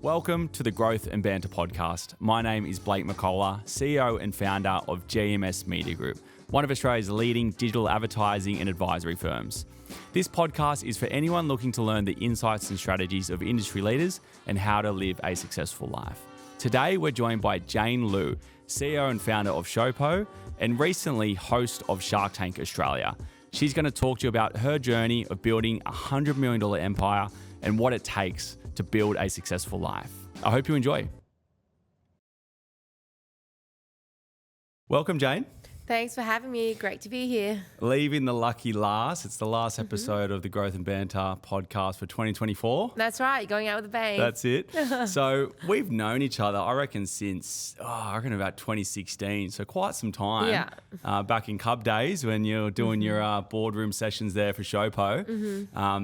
Welcome to the Growth and Banter podcast. My name is Blake McCullough, CEO and founder of GMS Media Group, one of Australia's leading digital advertising and advisory firms. This podcast is for anyone looking to learn the insights and strategies of industry leaders and how to live a successful life. Today, we're joined by Jane Liu, CEO and founder of Showpo, and recently host of Shark Tank Australia. She's going to talk to you about her journey of building a $100 million empire and what it takes to build a successful life. I hope you enjoy. Welcome, Jane. Thanks for having me. Great to be here. Leaving the lucky last. It's the last episode of the Growth and Banter podcast for 2024. That's right. You're going out with a bang. That's it. So we've known each other, I reckon, since, about 2016. So quite some time. Yeah. Back in Cub days when you're doing your boardroom sessions there for Showpo.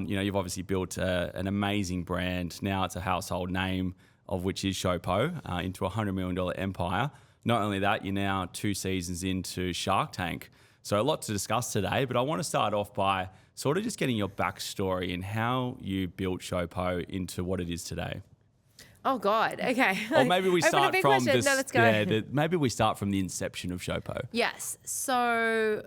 You've obviously built an amazing brand. Now it's a household name, of which is Showpo, into a $100 million empire. Not only that, you're now 2 seasons into Shark Tank. So a lot to discuss today, but I want to start off by sort of just getting your backstory and how you built Showpo into what it is today. Oh, God. Okay. Or maybe we start from this. No, let's go. Yeah, maybe we start from the inception of Showpo. Yes. So,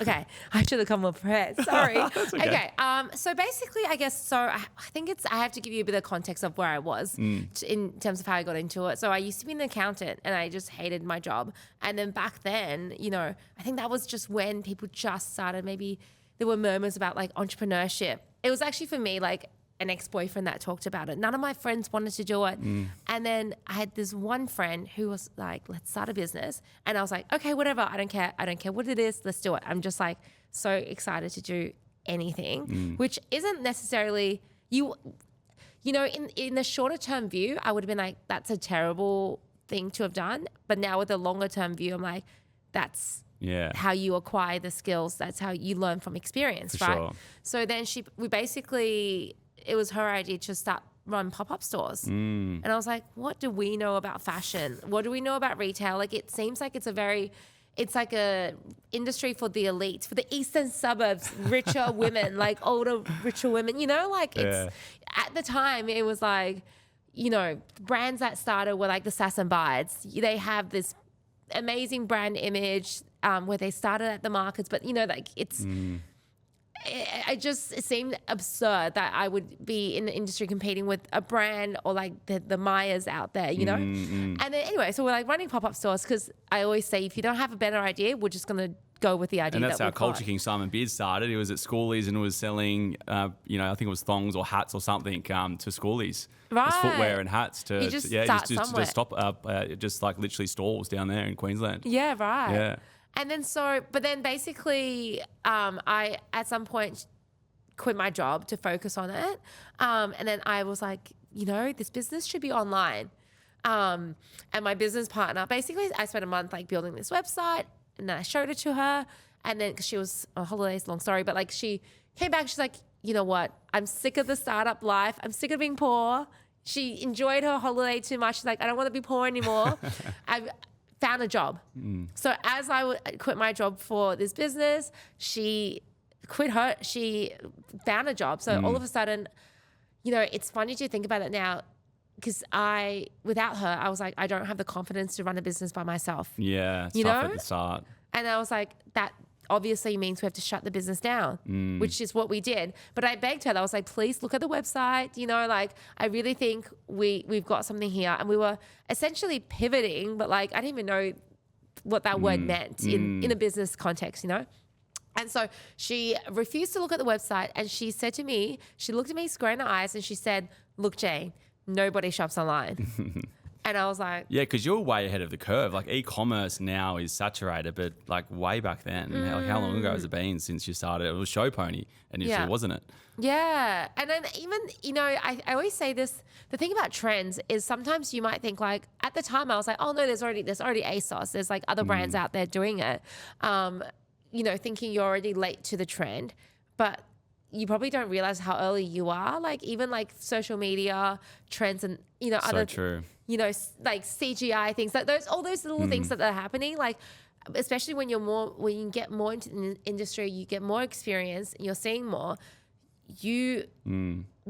okay. I should have come more prepared. Sorry. Okay. So basically, I guess, I think I have to give you a bit of context of where I was in terms of how I got into it. So I used to be an accountant and I just hated my job. And then back then, I think that was just when people just started, maybe there were murmurs about like entrepreneurship. It was actually for me, like, an ex-boyfriend that talked about it. None of my friends wanted to do it. And then I had this one friend who was like, let's start a business. And I was like, okay, whatever. I don't care what it is. Let's do it. I'm just like so excited to do anything, which isn't necessarily in the shorter term view, I would have been like, that's a terrible thing to have done. But now with a longer term view, I'm like, that's how you acquire the skills. That's how you learn from experience, For right? sure. So then it was her idea to run pop-up stores. And I was like, what do we know about fashion? What do we know about retail? Like, it seems like it's like a industry for the elites, for the eastern suburbs, richer women, like older, richer women, it's at the time it was like, brands that started were like the Sass and Bides. They have this amazing brand image where they started at the markets, but it's, it seemed absurd that I would be in the industry competing with a brand or like the Myers out there, And then anyway, so we're like running pop-up stores because I always say if you don't have a better idea, we're just going to go with the idea. And that's how Culture King Simon Beard started. He was at schoolies and was selling, I think it was thongs or hats or something to schoolies. Right. It was footwear and hats to stop just like literally stalls down there in Queensland. Yeah, right. Yeah. And then but then basically I at some point quit my job to focus on it. And then I was like, this business should be online. And my business partner, basically I spent a month like building this website and then I showed it to her. And then, cause she was on holidays, long story, but like she came back, she's like, you know what? I'm sick of the startup life. I'm sick of being poor. She enjoyed her holiday too much. She's like, I don't want to be poor anymore. I've found a job. So as I quit my job for this business, she found a job. So all of a sudden, it's funny to think about it now because without her, I was like, I don't have the confidence to run a business by myself. Yeah, it's tough at the start. And I was like, that obviously means we have to shut the business down, which is what we did. But I begged her, I was like, please look at the website. I really think we've got something here. And we were essentially pivoting, but like, I didn't even know what that word meant in a business context, And so she refused to look at the website. And she said to me, she looked at me square in the eyes and she said, look, Jane, nobody shops online. And I was like... Yeah, because you're way ahead of the curve. Like e-commerce now is saturated, but like way back then, like how long ago has it been since you started? It was Showpony initially, wasn't it? Yeah. And then even, I always say this, the thing about trends is sometimes you might think like, at the time I was like, oh no, there's already ASOS. There's like other brands out there doing it. Thinking you're already late to the trend, but you probably don't realize how early you are. Like even like social media trends and, other... So true. Like CGI things, like all those little things that are happening, like especially when you get more into the industry, you get more experience, and you're seeing more, you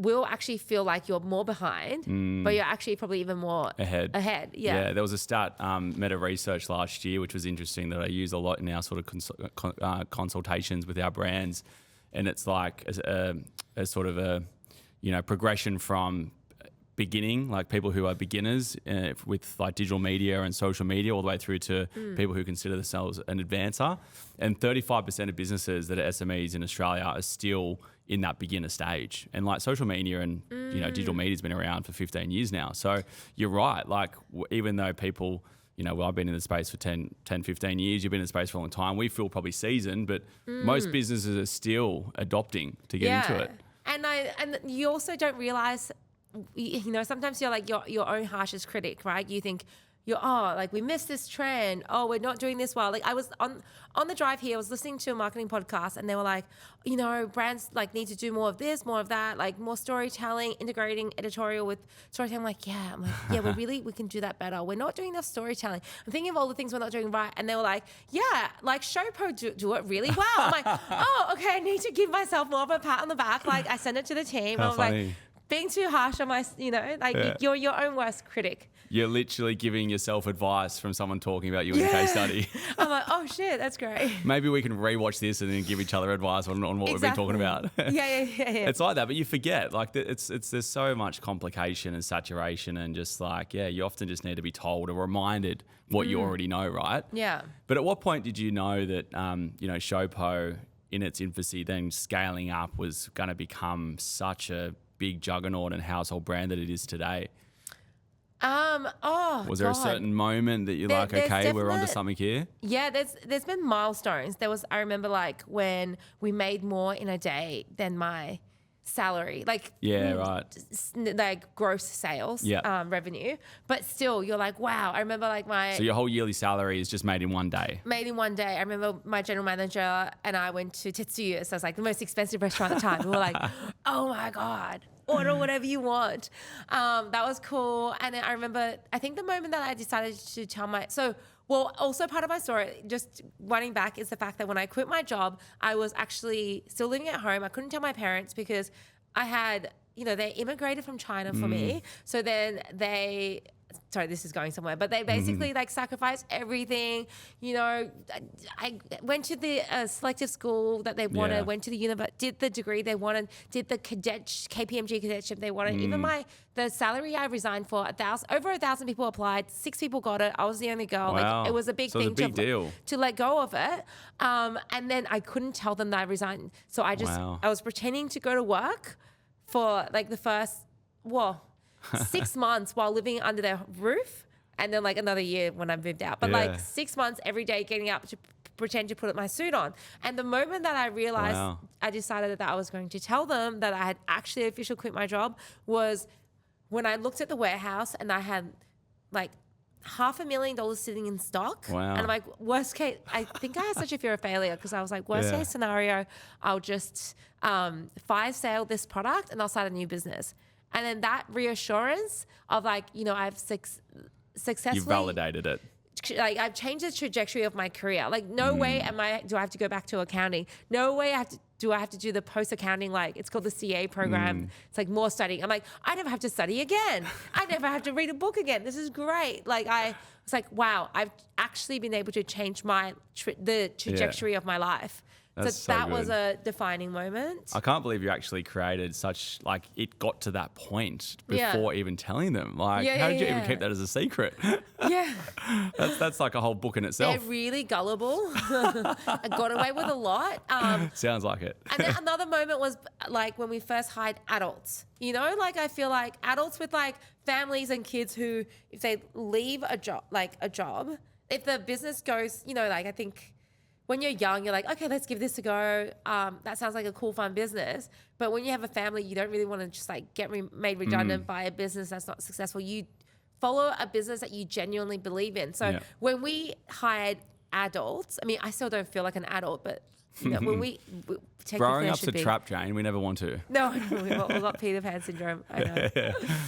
will actually feel like you're more behind, but you're actually probably even more ahead. Yeah. There was a stat, Meta Research last year, which was interesting, that I use a lot in our sort of consultations with our brands. And it's like a sort of a, progression from beginning, like people who are beginners with like digital media and social media, all the way through to people who consider themselves an advancer. And 35% of businesses that are SMEs in Australia are still in that beginner stage. And like social media and digital media has been around for 15 years now. So you're right. Like even though people, I've been in the space for 10, 15 years, you've been in the space for a long time, we feel probably seasoned, but most businesses are still adopting to get into it. And you also don't realize, sometimes you're like your own harshest critic, right? You think we missed this trend. Oh, we're not doing this well. Like I was on the drive here, I was listening to a marketing podcast and they were like, brands like need to do more of this, more of that, like more storytelling, integrating editorial with storytelling. I'm like, we can do that better. We're not doing enough storytelling. I'm thinking of all the things we're not doing right. And they were like, like Showpo do it really well. I'm like, oh, okay, I need to give myself more of a pat on the back. Like I sent it to the team. How I was funny. Like, being too harsh on my, you're your own worst critic. You're literally giving yourself advice from someone talking about you in a case study. I'm like, oh shit, that's great. Maybe we can rewatch this and then give each other advice on what we've been talking about. Yeah. It's like that, but you forget. Like there's so much complication and saturation, and just like you often just need to be told or reminded what you already know, right? Yeah. But at what point did you know that Showpo in its infancy, then scaling up, was going to become such a big juggernaut and household brand that it is today? Was there a certain moment that you're okay, we're onto something here? Yeah, there's been milestones. I remember like when we made more in a day than my salary, like like gross sales, revenue. But still, you're like, wow. I remember like so your whole yearly salary is just made in one day. Made in one day. I remember my general manager and I went to Tetsuya, so it's like the most expensive restaurant at the time. We were like, oh my god, order whatever you want. That was cool. And then I remember, I think the moment that I decided to tell also part of my story, just running back, is the fact that when I quit my job, I was actually still living at home. I couldn't tell my parents because I had, they immigrated from China for me. So then sorry, this is going somewhere, but they basically like sacrificed everything. I went to the selective school that they wanted, went to the university, did the degree they wanted, did the KPMG cadetship they wanted. Even the salary I resigned for, over 1,000 people applied, 6 people got it. I was the only girl. Wow. Like it was a big thing to let go of it. And then I couldn't tell them that I resigned. So I was pretending to go to work for like the first, 6 months while living under their roof, and then like another year when I moved out. But like 6 months every day getting up to pretend to put my suit on. And the moment that I realized, I decided that I was going to tell them that I had actually officially quit my job, was when I looked at the warehouse and I had like $500,000 sitting in stock. Wow. And I'm like, worst case, I think I had such a fear of failure, because I was like, worst case scenario, I'll just fire sale this product and I'll start a new business. And then that reassurance of like, I've successfully... You've validated it. Like I've changed the trajectory of my career. Like no way do I have to go back to accounting. No way do I have to do the post-accounting, like it's called the CA program. It's like more studying. I'm like, I never have to study again. I never have to read a book again. This is great. Like I was like, wow, I've actually been able to change the trajectory of my life. So that was a defining moment. I can't believe you actually created it got to that point before even telling them. Like, how did you even keep that as a secret? Yeah. That's like a whole book in itself. They're really gullible. I got away with a lot. Sounds like it. And then another moment was like when we first hired adults. Like I feel like adults with like families and kids who, if they leave a job, if the business goes, like I think... When you're young, you're like, okay, let's give this a go. That sounds like a cool, fun business. But when you have a family, you don't really want to just like get made redundant by a business that's not successful. You follow a business that you genuinely believe in. So when we hired adults, I mean, I still don't feel like an adult, but when we growing up's a trap, Jane. We never want to. No, we've all got Peter Pan syndrome. I know.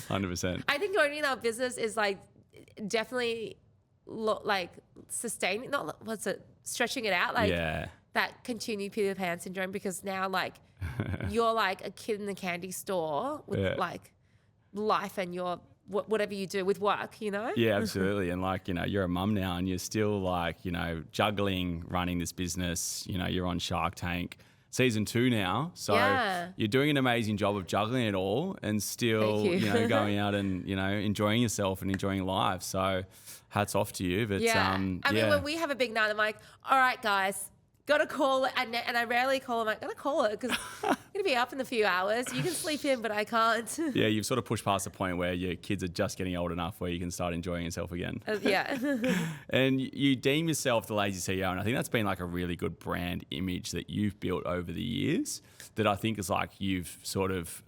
100%. I think owning our business is like definitely like sustaining, stretching it out. Like that continued Peter Pan syndrome, because now like you're like a kid in the candy store with like life and your whatever you do with work, you know? Yeah, absolutely. And like, you know, you're a mum now and you're still like, you know, juggling, running this business, you know, you're on Shark Tank season 2 now. So you're doing an amazing job of juggling it all and still, you know, going out and, you know, enjoying yourself and enjoying life. So hats off to you. But I mean, when we have a big night, I'm like, all right, guys, got to call it. And I rarely call them. Got to call it because I'm going to be up in a few hours. You can sleep in, but I can't. Yeah, you've sort of pushed past the point where your kids are just getting old enough where you can start enjoying yourself again. And you deem yourself the lazy CEO. And I think that's been like a really good brand image that you've built over the years that I think is like you've sort of,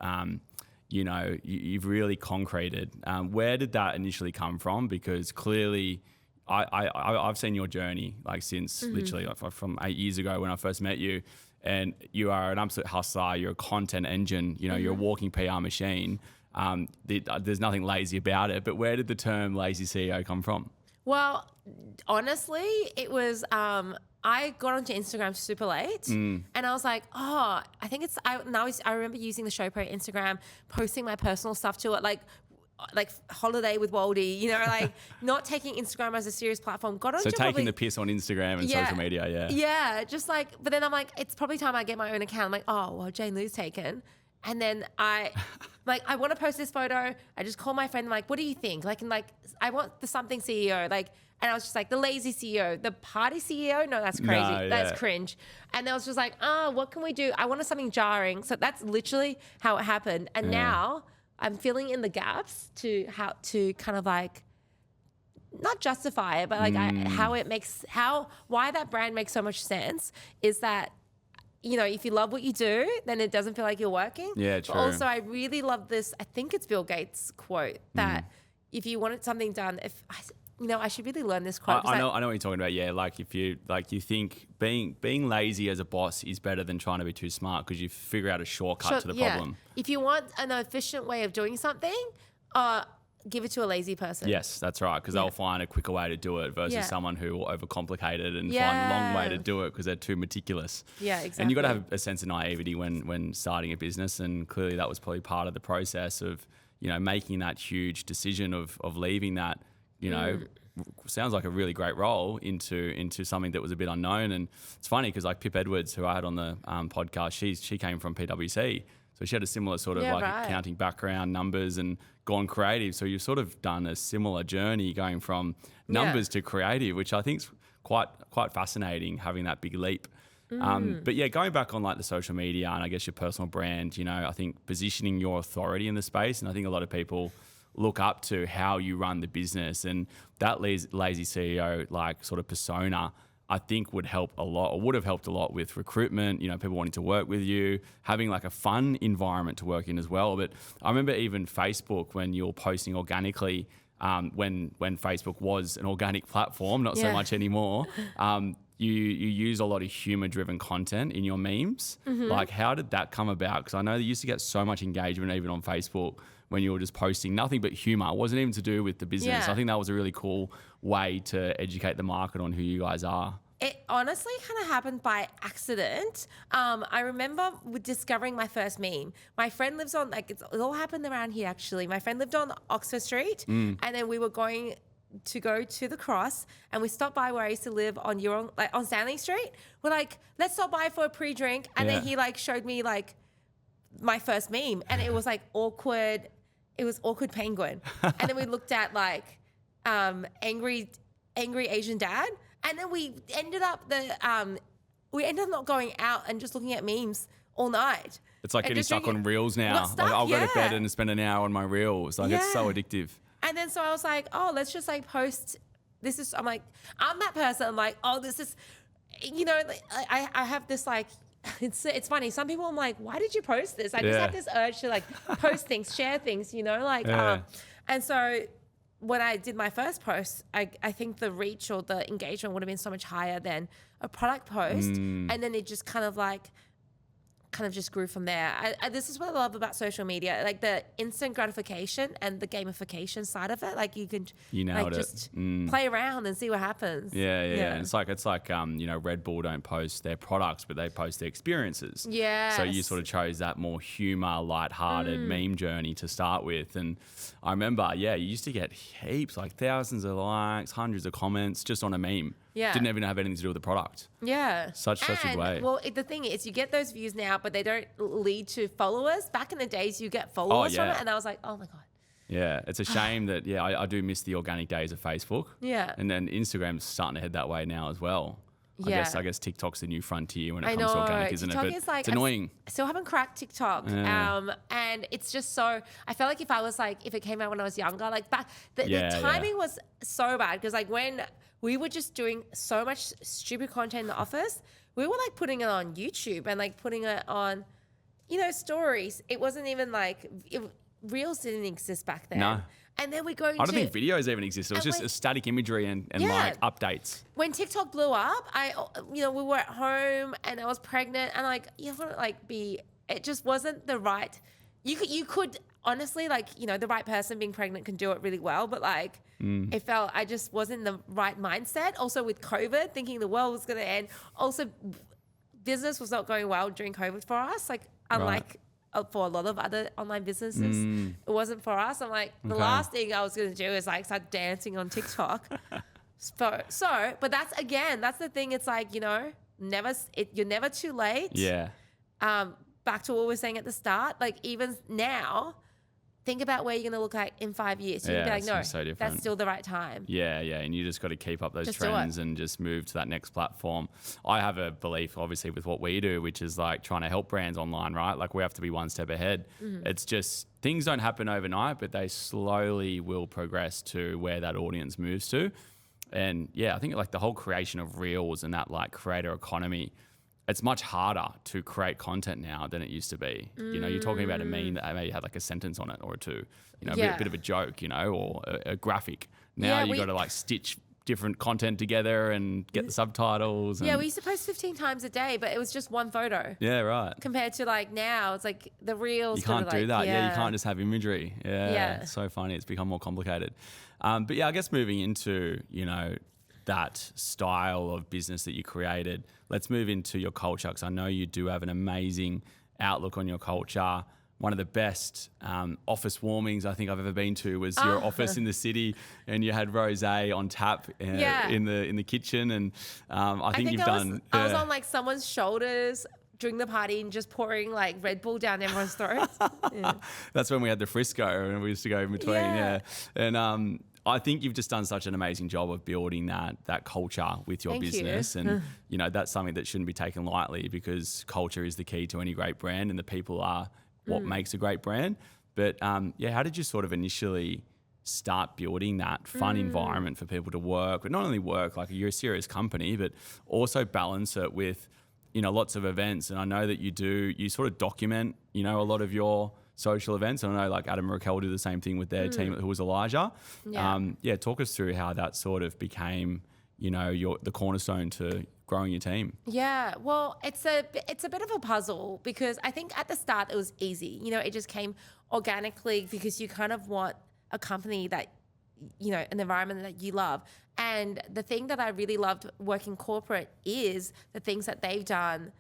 you know, you've really concreted. Where did that initially come from? Because clearly I've seen your journey like since literally like from 8 years ago when I first met you, and you are an absolute hustler. You're a content engine. You know, you're a walking PR machine. There's nothing lazy about it. But where did the term lazy CEO come from? Well, honestly, it was I got onto Instagram super late, and I was like, oh, I think it's I remember using the Showpo Instagram, posting my personal stuff to it, like holiday with Waldy, you know, like not taking Instagram as a serious platform. Got onto taking the piss on Instagram and social media, just like. But then I'm like, it's probably time I get my own account. I'm like, oh well, Jane Lou's taken, and then I want to post this photo. I just call my friend. I'm like, what do you think? Like, and like, I want the something CEO, like. And I was just like, the lazy CEO, the party CEO? No, that's crazy. No, that's cringe. And I was just like, what can we do? I wanted something jarring. So that's literally how it happened. And now I'm filling in the gaps to how to kind of like, not justify it, but like why that brand makes so much sense is that, you know, if you love what you do, then it doesn't feel like you're working. Yeah, true. But also I really love this, I think it's Bill Gates' quote that if you wanted something done, I should really learn this quote. I know what you're talking about. Yeah, like if you think being lazy as a boss is better than trying to be too smart because you figure out a shortcut to the problem. If you want an efficient way of doing something, give it to a lazy person. Yes, that's right, because they'll find a quicker way to do it versus someone who will overcomplicate it and find a long way to do it because they're too meticulous. Yeah, exactly. And you've got to have a sense of naivety when starting a business, and clearly that was probably part of the process of, you know, making that huge decision of leaving that, you know, sounds like a really great role into something that was a bit unknown. And it's funny because like Pip Edwards, who I had on the podcast, she came from PwC. So she had a similar sort of accounting background, numbers, and gone creative. So you've sort of done a similar journey going from numbers to creative, which I think is quite fascinating, having that big leap. But yeah, going back on like the social media and I guess your personal brand, you know, I think positioning your authority in the space, and I think a lot of people look up to how you run the business, and that lazy CEO like sort of persona I think would help a lot, or would have helped a lot with recruitment, you know, people wanting to work with you, having like a fun environment to work in as well. But I remember even Facebook, when you're posting organically, when Facebook was an organic platform, not so much anymore, you use a lot of humor-driven content in your memes. Like, how did that come about? Because I know they used to get so much engagement even on Facebook when you were just posting nothing but humor. It wasn't even to do with the business. I think that was a really cool way to educate the market on who you guys are. It honestly kind of happened by accident. I remember discovering my first meme. My friend lives on, like, it all happened around here actually. My friend lived on Oxford Street, and then we were going to go to the Cross, and we stopped by where I used to live on on Stanley Street. We're like, let's stop by for a pre-drink, and then he like showed me like my first meme, and it was like awkward. It was awkward penguin, and then we looked at like angry Asian dad, and then we ended up not going out and just looking at memes all night. It's like getting stuck on reels now. Like, I'll go to bed and spend an hour on my reels. Like it's so addictive. And then so I was like, oh, let's just like post. I'm like, I'm that person. I'm like, oh, this is, you know, I have this like, it's funny. Some people I'm like, why did you post this? I just have this urge to like post things, share things, you know, like, and so when I did my first post, I think the reach or the engagement would have been so much higher than a product post. And then it just kind of like kind of just grew from there. This is what I love about social media, like the instant gratification and the gamification side of it. Like you can just play around and see what happens. Yeah. And it's like Red Bull don't post their products, but they post their experiences. Yeah. So you sort of chose that more humor, lighthearted meme journey to start with. And I remember, you used to get heaps, like thousands of likes, hundreds of comments just on a meme. Yeah. Didn't even have anything to do with the product. Yeah. Such a way. Well, the thing is, you get those views now, but they don't lead to followers. Back in the days, you get followers from it. And I was like, oh my God. Yeah. It's a shame that, I do miss the organic days of Facebook. Yeah. And then Instagram's starting to head that way now as well. Yeah. I guess TikTok's the new frontier when it comes to organic, isn't TikTok it? is like, it's annoying. I still haven't cracked TikTok. Yeah. And it's just so, I felt like if it came out when I was younger, like back, the timing was so bad because like when we were just doing so much stupid content in the office, we were like putting it on YouTube and like putting it on, stories. It wasn't even like, Reels didn't exist back then. No. And then we go into... I don't think videos even exist. It was just a static imagery and like updates. When TikTok blew up, we were at home and I was pregnant and like, it just wasn't the right... You could honestly, the right person being pregnant can do it really well, but like it felt I just wasn't in the right mindset. Also with COVID, thinking the world was going to end. Also, business was not going well during COVID for us. Like, unlike... for a lot of other online businesses, it wasn't for us. I'm like, the last thing I was going to do is like start dancing on TikTok. But that's the thing. It's like, you're never too late. Yeah. Back to what we were saying at the start, like even now, think about where you're going to look like in 5 years. You'd be like, no, that's still the right time. Yeah. And you just got to keep up those trends and just move to that next platform. I have a belief, obviously, with what we do, which is like trying to help brands online, right? Like we have to be one step ahead. It's just things don't happen overnight, but they slowly will progress to where that audience moves to. And I think like the whole creation of Reels and that like creator economy, it's much harder to create content now than it used to be. You're talking about a meme that maybe had like a sentence on it or two, a bit of a joke, or a graphic. Now you got to like stitch different content together and get the subtitles. We used to post 15 times a day, but it was just one photo. Yeah, right. Compared to like now, it's like the Reels. You can't do that. Yeah, you can't just have imagery. Yeah, it's so funny. It's become more complicated. But I guess moving into, that style of business that you created, let's move into your culture, because I know you do have an amazing outlook on your culture. One of the best office warmings I think I've ever been to was your office in the city, and you had rosé on tap in the kitchen, and I think you've done. I was on like someone's shoulders during the party and just pouring like Red Bull down everyone's throats. That's when we had the Frisco and we used to go in between. And I think you've just done such an amazing job of building that culture with your business. And, that's something that shouldn't be taken lightly, because culture is the key to any great brand, and the people are what makes a great brand. But how did you sort of initially start building that fun environment for people to work, but not only work, like you're a serious company, but also balance it with, lots of events. And I know that you sort of document, a lot of your social events. And I know like Adam and Raquel do the same thing with their team, who was Elijah. Talk us through how that sort of became, the cornerstone to growing your team. Yeah, well, it's a bit of a puzzle, because I think at the start it was easy. It just came organically because you kind of want a company that, an environment that you love. And the thing that I really loved working corporate is the things that they've done.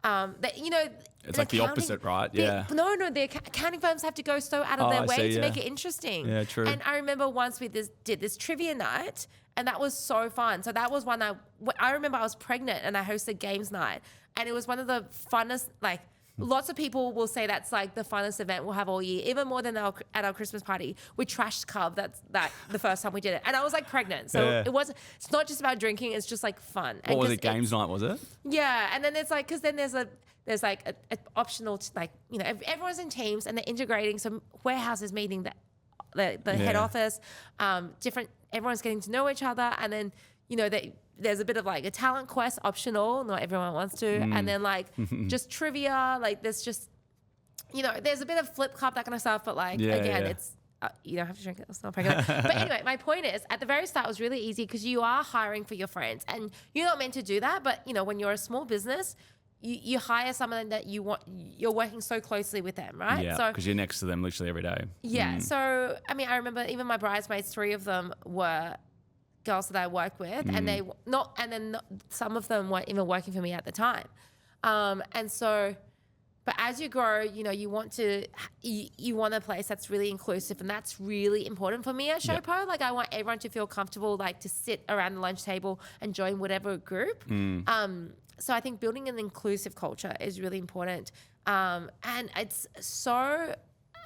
It's like the opposite, right? The accounting firms have to go so out of their way to make it interesting. Yeah, true. And I remember once we did this trivia night, and that was so fun. So that was one I remember I was pregnant and I hosted games night, and it was one of the funnest, like, lots of people will say that's like the funnest event we'll have all year, even more than at our Christmas party. We trashed Cub. That's the first time we did it, and I was like pregnant, so it's not just about drinking. It's just like fun. What was it? Games night, was it? Yeah, and then it's like, because then there's like a optional, like, everyone's in teams and they're integrating. So warehouses meeting the head office, everyone's getting to know each other, and then there's a bit of like a talent quest optional, not everyone wants to, and then like just trivia, like there's just, there's a bit of flip cup, that kind of stuff, but like it's you don't have to drink it, it's not pregnant. But anyway, my point is, at the very start it was really easy because you are hiring for your friends, and you're not meant to do that, but when you're a small business, you hire someone that you're working so closely with them, right? Yeah, So because you're next to them literally every day. yeah. So, I mean, I remember even my bridesmaids, 3 of them were girls that I work with, and some of them weren't even working for me at the time. And so, but as you grow, you want a place that's really inclusive, and that's really important for me at Showpo. Yeah. Like, I want everyone to feel comfortable, like to sit around the lunch table and join whatever group. So I think building an inclusive culture is really important. And it's so,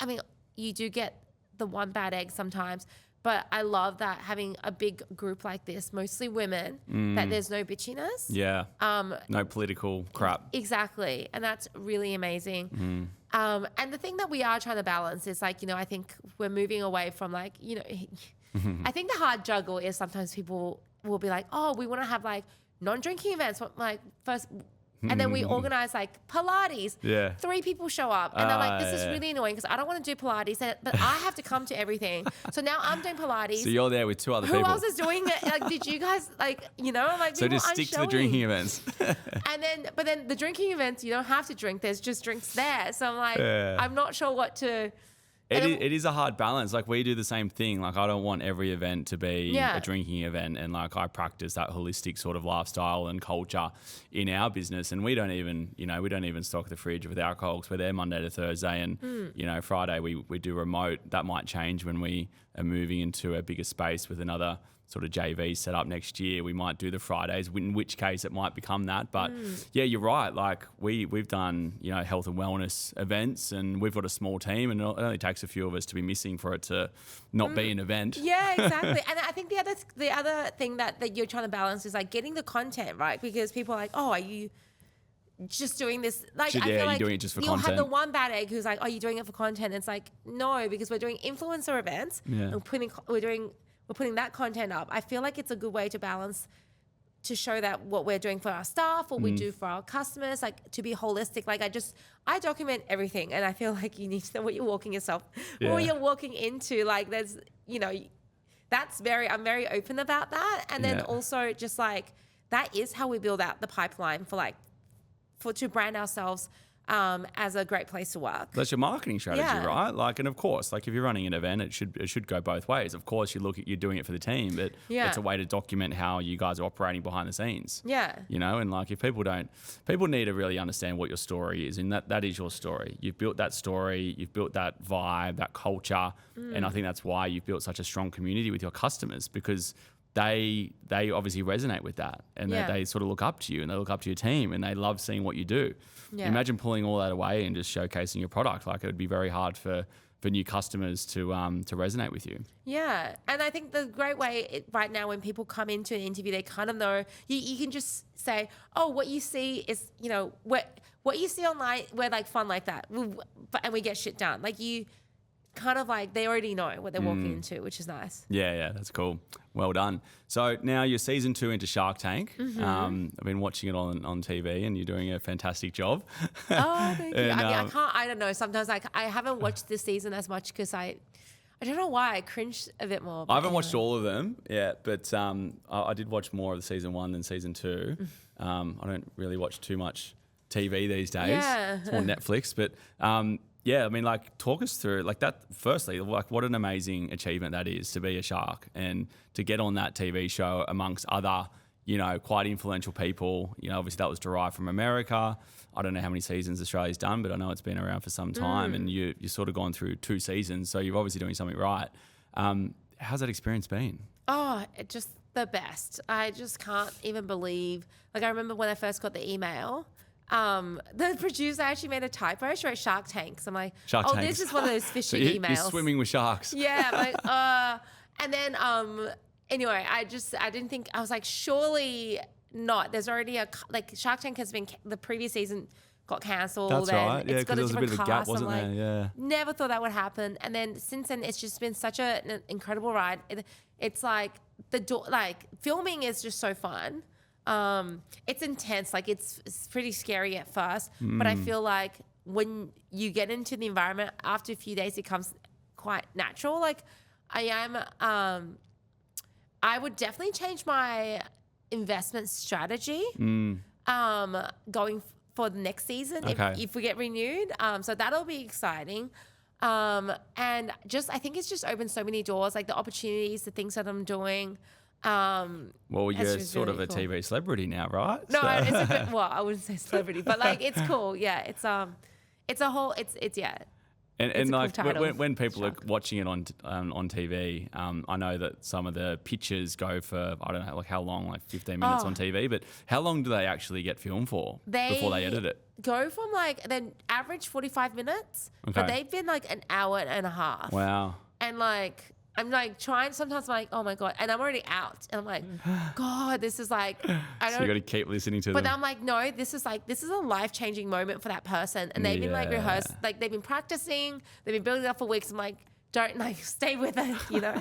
I mean, you do get the one bad egg sometimes, but I love that having a big group like this, mostly women, that there's no bitchiness. Yeah. No political crap. Exactly. And that's really amazing. And the thing that we are trying to balance is like, I think we're moving away from like, I think the hard juggle is sometimes people will be like, oh, we want to have like non-drinking events. Like first, and then we organize like Pilates. Yeah. 3 people show up. And I'm like, this is really annoying because I don't want to do Pilates, but I have to come to everything. So now I'm doing Pilates. So you're there with 2 other Who people. else is doing it? Like, did you guys like, so just stick to the drinking events. But then the drinking events, you don't have to drink. There's just drinks there. So I'm like, I'm not sure what to. It is a hard balance. Like we do the same thing. Like I don't want every event to be a drinking event, and like I practice that holistic sort of lifestyle and culture in our business. And we don't even stock the fridge with alcohol because we're there Monday to Thursday, and Friday we do remote. That might change when we are moving into a bigger space with another sort of JV set up next year. We might do the Fridays, in which case it might become that. But yeah, you're right. Like we've done, health and wellness events, and we've got a small team, and it only takes a few of us to be missing for it to not be an event. Yeah, exactly. And I think the other thing that you're trying to balance is like getting the content right, because people are like, oh, are you just doing this? Like, I feel like you're doing it just for you'll content. have the one bad egg who's like, oh, you're doing it for content. It's like, no, because we're doing influencer events. Yeah. And we're putting that content up. I feel like it's a good way to balance, to show that what we're doing for our staff, what we do for our customers, like to be holistic. Like I document everything, and I feel like you need to know what you're walking into. Like there's, I'm very open about that. And then also just like, that is how we build out the pipeline to brand ourselves as a great place to work. That's your marketing strategy, right? Like, and of course, like if you're running an event, it should go both ways. Of course, you're doing it for the team, but it's a way to document how you guys are operating behind the scenes. Yeah. And like if people need to really understand what your story is, and that is your story. You've built that story, you've built that vibe, that culture, and I think that's why you've built such a strong community with your customers, because they obviously resonate with that, and they sort of look up to you, and they look up to your team, and they love seeing what you do. Yeah. Imagine pulling all that away and just showcasing your product. Like it would be very hard for new customers to resonate with you. Yeah, and I think the great way right now when people come into an interview, they kind of know, you can just say, oh, what you see is, what you see online, we're like fun like that, and we get shit done. Like you kind of like, they already know what they're walking into, which is nice. Yeah, that's cool. Well done. So now you're season 2 into Shark Tank. I've been watching it on TV, and you're doing a fantastic job. Oh, thank you. I don't know. Sometimes I haven't watched this season as much because I don't know why I cringed a bit more. I haven't watched all of them yet, but I did watch more of the season 1 than season 2. I don't really watch too much TV these days. Yeah. It's more Netflix, but yeah, I mean, like, talk us through, like, that, firstly, like, what an amazing achievement that is to be a shark and to get on that TV show amongst other, quite influential people. Obviously that was derived from America. I don't know how many seasons Australia's done, but I know it's been around for some time, and you've sort of gone through 2 seasons, so you're obviously doing something right. How's that experience been? Oh, it's just the best. I just can't even believe, like, I remember when I first got the email, the producer actually made a typo. She wrote Shark Tanks. I'm like, this is one of those fishing emails. You're swimming with sharks. Yeah, I'm like, and then anyway, I didn't think, I was like, surely not. There's already Shark Tank has been, the previous season got cancelled. That's right. Yeah, because there was a bit of a gap, wasn't there? Yeah. Never thought that would happen. And then since then, it's just been such an incredible ride. It's like filming is just so fun. It's intense. Like it's pretty scary at first, but I feel like when you get into the environment, after a few days, it becomes quite natural. Like I would definitely change my investment strategy, going for the next season Okay. if we get renewed. So that'll be exciting. And just I think it's just opened so many doors, like the opportunities, the things that I'm doing. Well, it's you're just sort really of a cool. TV celebrity now, right? No, So- it's a bit. Well, I wouldn't say celebrity, but like it's cool. Yeah, it's a whole. It's yeah. And It's a cool like title. when people are Shock. watching it on TV, I know that some of the pictures go for, I don't know, like how long, like 15 minutes on TV, but how long do they actually get filmed for before they edit it? Go from like then average 45 minutes, Okay. but they've been like an hour and a half. Wow. And like I'm like trying. Sometimes I'm like, oh my god, and I'm already out, and I'm like, God, this is like I So you don't. got to keep listening to But them. I'm like, no, this is a life-changing moment for that person. And they've been like Yeah. rehearsed, like they've been practicing, they've been building it up for weeks. I'm like, don't like stay with it, you know?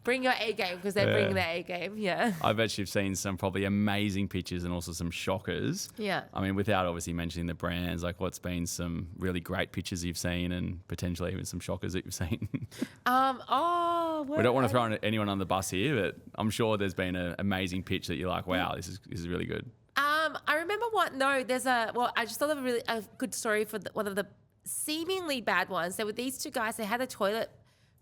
Bring your A game because they're bringing their A game. Yeah. I bet you've seen some probably amazing pictures and also some shockers. Yeah. I mean, without obviously mentioning the brands, like what's been some really great pictures you've seen and potentially even some shockers that you've seen? We don't want to throw anyone on the bus here, but I'm sure there's been an amazing pitch that you're like, wow, this is really good. I remember I just thought of a good story for one of the seemingly bad ones. There were these two guys, they had a toilet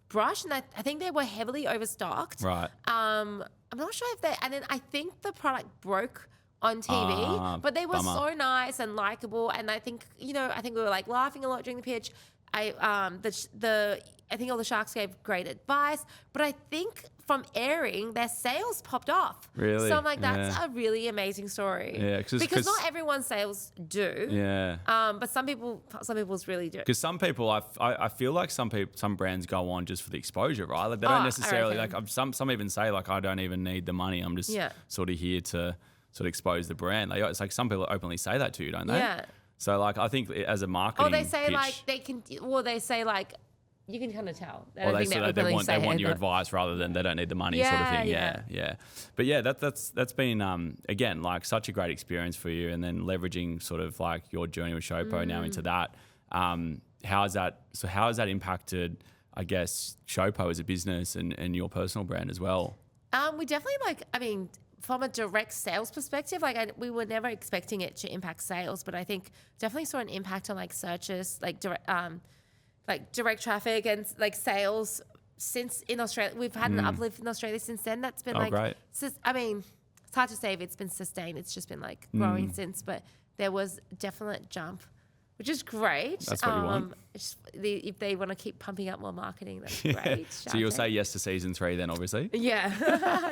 brush and I think they were heavily overstocked. Right. I'm not sure and then I think the product broke on TV, but they were bummer. so nice and likable. And I think, we were like laughing a lot during the pitch. I think all the sharks gave great advice, but I think from airing, their sales popped off. Really? So I'm like, that's Yeah. a really amazing story. Yeah, because not everyone's sales do. Yeah. But some people's really do. Because some people, I feel like some brands go on just for the exposure, right? Like they don't I necessarily reckon. some even say like I don't even need the money. I'm just sort of here to sort of expose the brand. Like, it's like some people openly say that to you, don't they? Yeah. So like I think as a marketing, Or they say pitch, like they can. Well, they say like you can kind of tell. I or don't they think say that they openly want say your it, advice rather than they don't need the money sort of thing. Yeah. But yeah, that's been again like such a great experience for you, and then leveraging sort of like your journey with Showpo now into that. How has that impacted, I guess, Showpo as a business and your personal brand as well? We definitely from a direct sales perspective, we were never expecting it to impact sales, but I think definitely saw an impact on like searches, like direct traffic and like sales. Since in Australia, we've had an uplift in Australia since then. That's been great. it's hard to say if it's been sustained. It's just been like growing since, but there was a definite jump, which is great. That's what you want. If they want to keep pumping up more marketing, that's great. So you'll say yes to season 3 then, obviously. Yeah,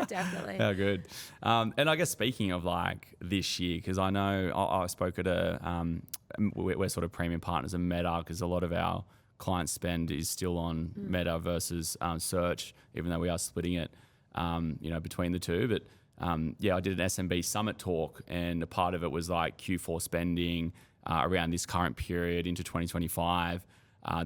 definitely. How good. And I guess speaking of like this year, because I know I spoke at we're sort of premium partners in Meta, because a lot of our client spend is still on Meta versus search, even though we are splitting it, between the two. But I did an SMB summit talk, and a part of it was like Q4 spending around this current period into 2025.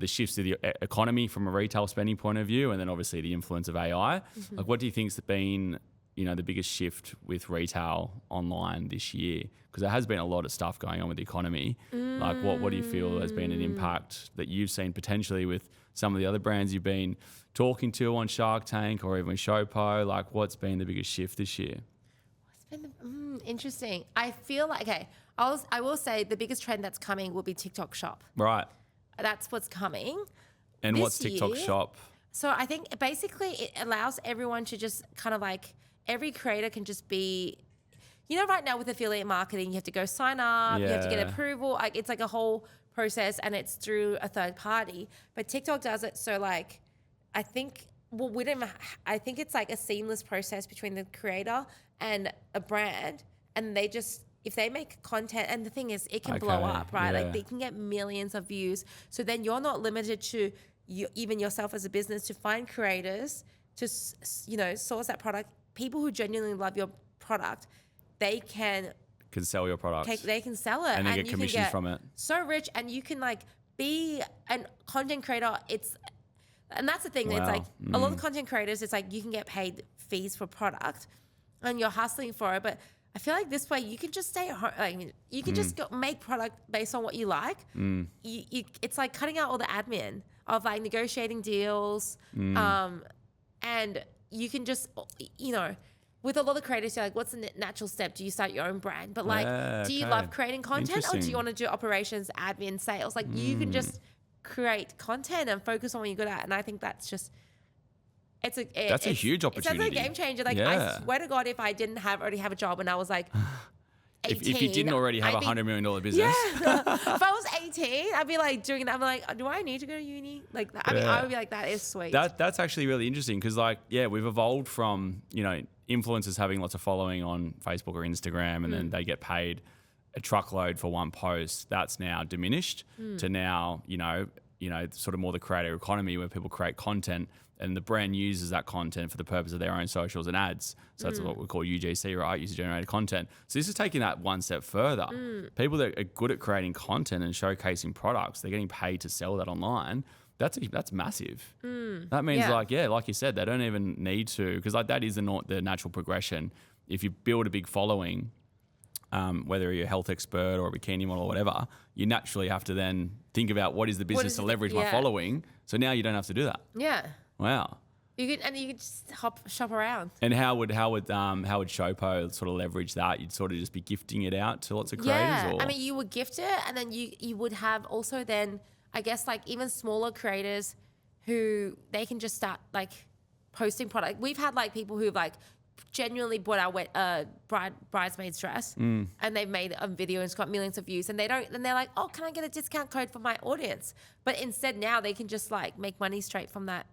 The shifts to the economy from a retail spending point of view, and then obviously the influence of AI. Like, what do you think's been, the biggest shift with retail online this year? Because there has been a lot of stuff going on with the economy. Like, what do you feel has been an impact that you've seen potentially with some of the other brands you've been talking to on Shark Tank or even Showpo? Like, what's been the biggest shift this year? It's been interesting. I feel like, I will say the biggest trend that's coming will be TikTok Shop. Right. That's what's coming. And This what's TikTok year- Shop? So I think basically it allows everyone to just kind of like, every creator can just be, right now with affiliate marketing, you have to go sign up, you have to get Yeah. approval. Like, it's like a whole process and it's through a third party. But TikTok does it so like, I think it's like a seamless process between the creator and a brand, and they just, if they make content, and the thing is, it can blow Okay, up, right? yeah. Like, they can get millions of views. So then you're not limited to even yourself as a business to find creators to, source that product. People who genuinely love your product, they can Sell your products. they can sell it, And they get you commissions can get from it. so rich, and you can like be a content creator. And that's the thing. Wow. It's like a lot of content creators, it's like you can get paid fees for product and you're hustling for it. But I feel like this way you can just stay at home. You can just make product based on what you like. It's like cutting out all the admin of like negotiating deals. And you can just, with a lot of creators, you're like, what's the natural step? Do you start your own brand? But like, do you okay. love creating content, or do Interesting. you want to do operations, admin, sales? Like you can just create content and focus on what you're good at. And I think that's just, that's a huge opportunity. It's a game changer. Like I swear to God, if I didn't already have a job and I was like 18, if you didn't already have $100 million business. Yeah. If I was 18, I'd be like doing that. I'm like, do I need to go to uni? Like, I mean, I would be like, that is sweet. That's actually really interesting because, like, yeah, we've evolved from, influencers having lots of following on Facebook or Instagram, and then they get paid a truckload for one post. That's now diminished to now, sort of more the creator economy where people create content and the brand uses that content for the purpose of their own socials and ads. So that's what we call UGC, right? User-generated content. So this is taking that one step further. People that are good at creating content and showcasing products, they're getting paid to sell that online. That's massive. That means like you said, they don't even need to, because like that is the natural progression. If you build a big following, whether you're a health expert or a bikini model or whatever, you naturally have to then think about what is the business to leverage my following. So now you don't have to do that. Yeah. Wow. You could just shop around. And how would Showpo sort of leverage that? You'd sort of just be gifting it out to lots of creators? Yeah. Or? I mean, you would gift it, and then you would have also then, I guess, like even smaller creators who they can just start like posting product. We've had like people who've like genuinely bought our bridesmaid's dress and they've made a video and it's got millions of views, and they're like, oh, can I get a discount code for my audience? But instead now they can just like make money straight from that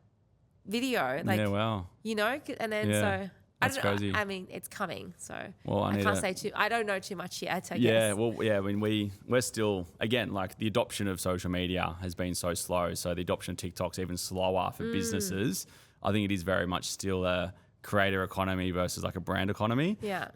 video. Like, yeah, wow. And then so that's crazy. I mean, it's coming, so I don't know too much yet, I guess. Yeah, well, yeah, I mean, we're still, again, like the adoption of social media has been so slow. So the adoption of TikTok's even slower for businesses. I think it is very much still a creator economy versus like a brand economy. Yeah.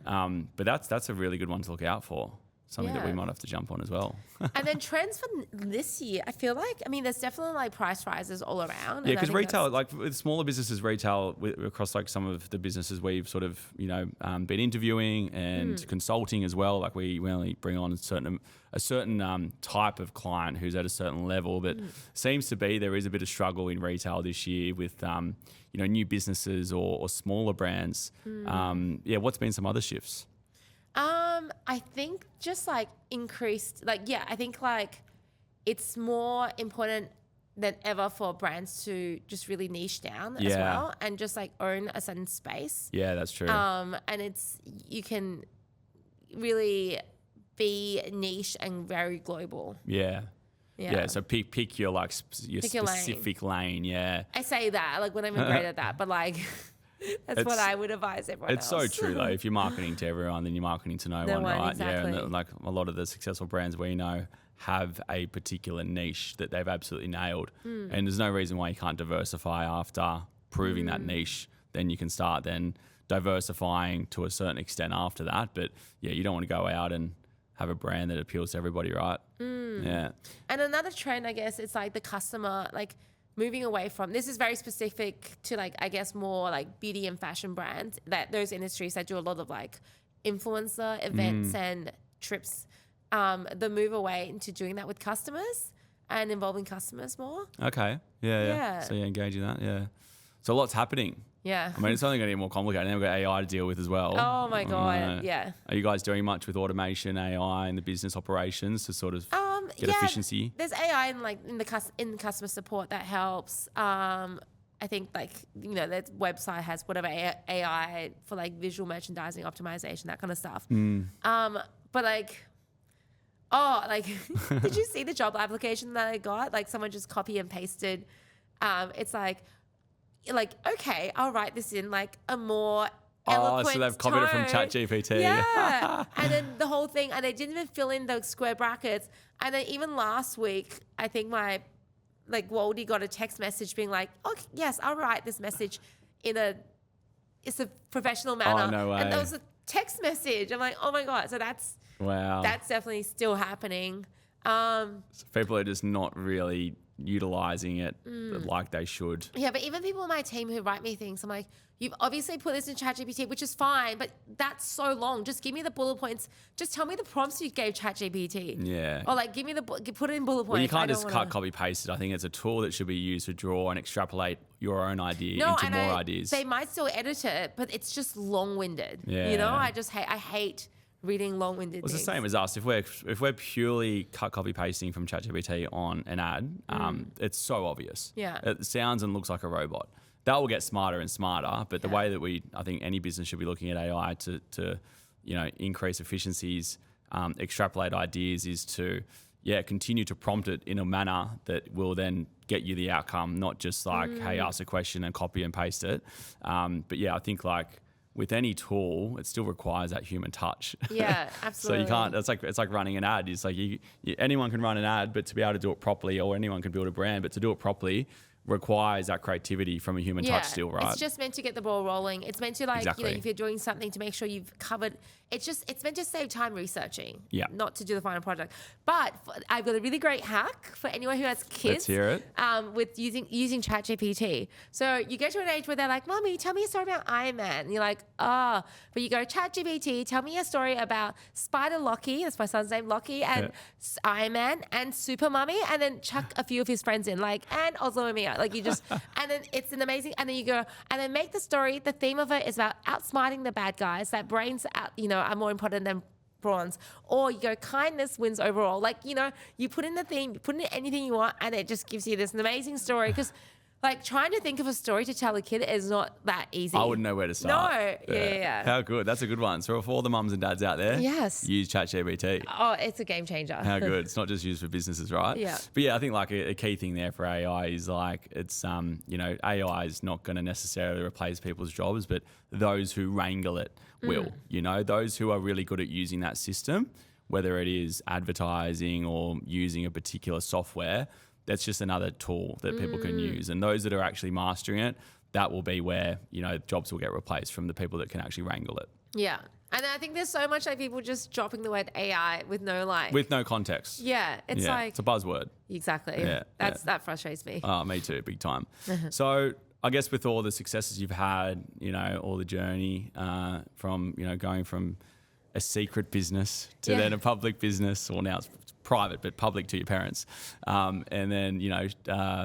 But that's a really good one to look out for. Something that we might have to jump on as well. And then trends for this year, I feel like, I mean, there's definitely like price rises all around. Yeah, because retail, like with smaller businesses, retail across like some of the businesses we've sort of, been interviewing and consulting as well. Like we only bring on a certain type of client who's at a certain level, but seems to be there is a bit of struggle in retail this year with, new businesses or smaller brands. What's been some other shifts? I think just like increased, I think like it's more important than ever for brands to just really niche down as well and just like own a certain space. Yeah, that's true. And you can really be niche and very global. Yeah. So pick your like your specific lane. Yeah. I say that like when I'm great at that, but like that's what I would advise everyone else. else. It's so true though. If you're marketing to everyone, then you're marketing to no one, right? Exactly. Yeah, and like a lot of the successful brands we know have a particular niche that they've absolutely nailed, and there's no reason why you can't diversify after proving that niche. Then you can start then diversifying to a certain extent after that. But yeah, you don't want to go out and have a brand that appeals to everybody, right? Yeah. And another trend, I guess, it's like the customer, like moving away from, this is very specific to like, I guess more like beauty and fashion brands, that those industries that do a lot of like influencer events and trips, the move away into doing that with customers and involving customers more. Okay. Yeah. So you're engaging that. Yeah. So a lot's happening. Yeah. I mean, it's only going to get more complicated. Now we've got AI to deal with as well. Oh my God. Yeah. Are you guys doing much with automation, AI, and the business operations to sort of get efficiency? There's AI in the customer support that helps. I think like, that website has whatever AI for like visual merchandising optimization, that kind of stuff. But like, did you see the job application that I got? Like someone just copy and pasted. It's like, okay, I'll write this in like a more eloquent so they've copied it from ChatGPT. Yeah. And then the whole thing, and they didn't even fill in the square brackets. And then even last week, I think my Waldy got a text message being like, oh yes, I'll write this message it's a professional manner. Oh, no way. And there was a text message. I'm like, oh my God. So that's definitely still happening. So people are just not really utilizing it like they should. Yeah, but even people on my team who write me things, I'm like, you've obviously put this in ChatGPT, which is fine, but that's so long. Just give me the bullet points. Just tell me the prompts you gave ChatGPT. Yeah. Or like, give me put it in bullet points. Well, you can't just cut, copy, paste it. I think it's a tool that should be used to draw and extrapolate your own idea into more ideas. They might still edit it, but it's just long-winded. Yeah. You know, I hate reading long-winded It's the things. same as us. If we're purely cut, copy, pasting from ChatGPT on an ad, it's so obvious. Yeah. It sounds and looks like a robot. That will get smarter and smarter, but the way that I think any business should be looking at AI to increase efficiencies, extrapolate ideas is to continue to prompt it in a manner that will then get you the outcome, not just like, hey, ask a question and copy and paste it. But I think like with any tool, it still requires that human touch. Yeah, absolutely. So you can't. It's like running an ad. It's like anyone can run an ad, but to be able to do it properly, or anyone can build a brand, but to do it properly requires that creativity from a human touch still, right? It's just meant to get the ball rolling. It's meant to if you're doing something to make sure you've covered. It's meant to save time researching. Yeah. Not to do the final product. But I've got a really great hack for anyone who has kids. Let's hear it. With using ChatGPT. So you get to an age where they're like, "Mommy, tell me a story about Iron Man." And you're like, "Oh," but you go, "ChatGPT, tell me a story about Spider Loki." That's my son's name, Loki, and Iron Man and Super Mummy, and then chuck a few of his friends in, like and Oslo and Mia. Like you just, and then it's an amazing. And then you go, and then make the story. The theme of it is about outsmarting the bad guys. That brains are more important than bronze. Or you go, kindness wins overall. Like you put in the theme, you put in anything you want, and it just gives you this amazing story. Because like trying to think of a story to tell a kid is not that easy. I wouldn't know where to start. No, yeah. How good. That's a good one. So for all the mums and dads out there, yes, use ChatGPT. Oh, it's a game changer. How good. It's not just used for businesses, right? Yeah. But I think like a key thing there for AI is like it's AI is not going to necessarily replace people's jobs, but those who wrangle it will. Those who are really good at using that system, whether it is advertising or using a particular software, that's just another tool that people can use. And those that are actually mastering it, that will be where, jobs will get replaced from the people that can actually wrangle it. Yeah. And I think there's so much like people just dropping the word AI with no context. Yeah. It's like. It's a buzzword. Exactly. Yeah. That frustrates me. Oh, me too. Big time. So I guess with all the successes you've had, all the journey from, going from a secret business to then a public business, or now it's private but public to your parents, and then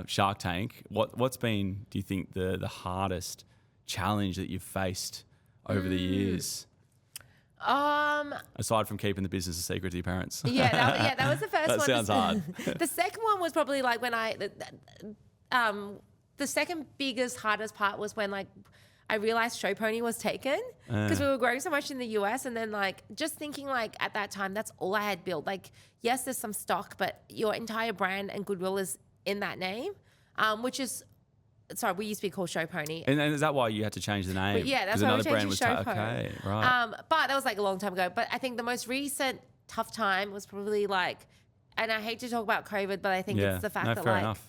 Shark Tank. What's been, do you think, the hardest challenge that you've faced over the years? Aside from keeping the business a secret to your parents. That was the first one. That sounds hard. The second one was probably like when the second biggest, hardest part was when like I realized Showpo was taken because we were growing so much in the US, and then like just thinking like at that time that's all I had built. Like yes, there's some stock, but your entire brand and goodwill is in that name, which is. Sorry, we used to be called Showpo. And is that why you had to change the name? But yeah, that's why we changed to Showpo. Okay, right. But that was like a long time ago. But I think the most recent tough time was probably like, and I hate to talk about COVID, but I think it's the fact that fair like enough.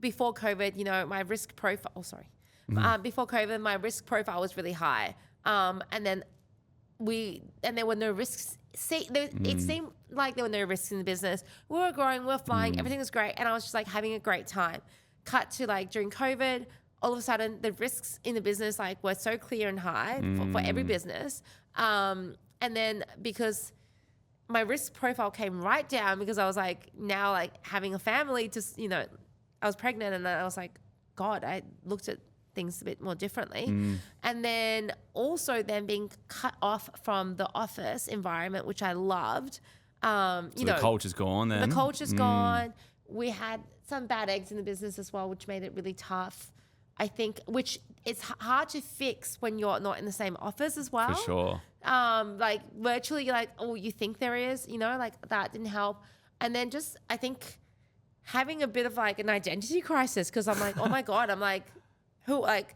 Before COVID, my risk profile. Oh, sorry. Before COVID, my risk profile was really high, and then there were no risks. It seemed like there were no risks in the business. We were growing, we were flying, everything was great, and I was just like having a great time. Cut to like during COVID, all of a sudden the risks in the business like were so clear and high for every business, and then because my risk profile came right down because I was like now like having a family, just I was pregnant, and then I was like, God, I looked at things a bit more differently. And then also then being cut off from the office environment, which I loved. So the culture's gone then? The culture's gone. We had some bad eggs in the business as well, which made it really tough, I think, which it's hard to fix when you're not in the same office as well. For sure. Like virtually you're like, oh, you think there is, like that didn't help. And then just, I think having a bit of like an identity crisis, because I'm like, oh my God, I'm like, who am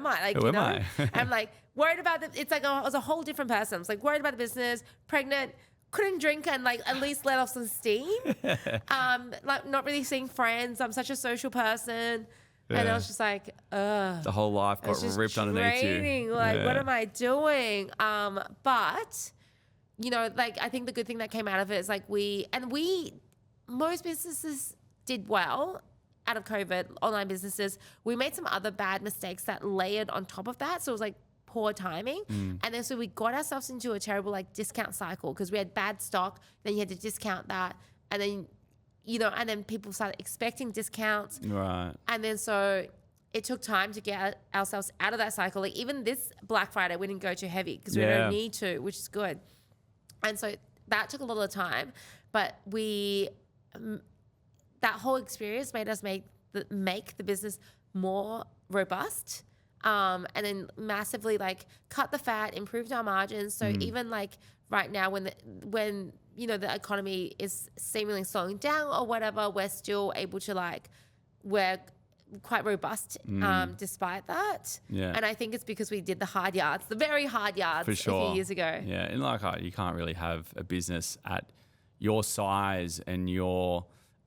I? Like, who am I? I'm like worried about it's like I was a whole different person. I was like worried about the business, pregnant, couldn't drink and like at least let off some steam. Like not really seeing friends. I'm such a social person. Yeah. And I was just like, ugh. The whole life got ripped underneath you. Like, what am I doing? But, like I think the good thing that came out of it is like most businesses did well out of COVID, online businesses, we made some other bad mistakes that layered on top of that. So it was like poor timing. And then so we got ourselves into a terrible like discount cycle because we had bad stock. Then you had to discount that. And then, and then people started expecting discounts. Right. And then so it took time to get ourselves out of that cycle. Like even this Black Friday, we didn't go too heavy because we don't need to, which is good. And so that took a lot of time. But that whole experience made us make the business more robust. And then massively like cut the fat, improved our margins. So even like right now when the economy is seemingly slowing down or whatever, we're still able to we're quite robust despite that. Yeah. And I think it's because we did the hard yards, the very hard yards For sure. a few years ago. Yeah. And you can't really have a business at your size and your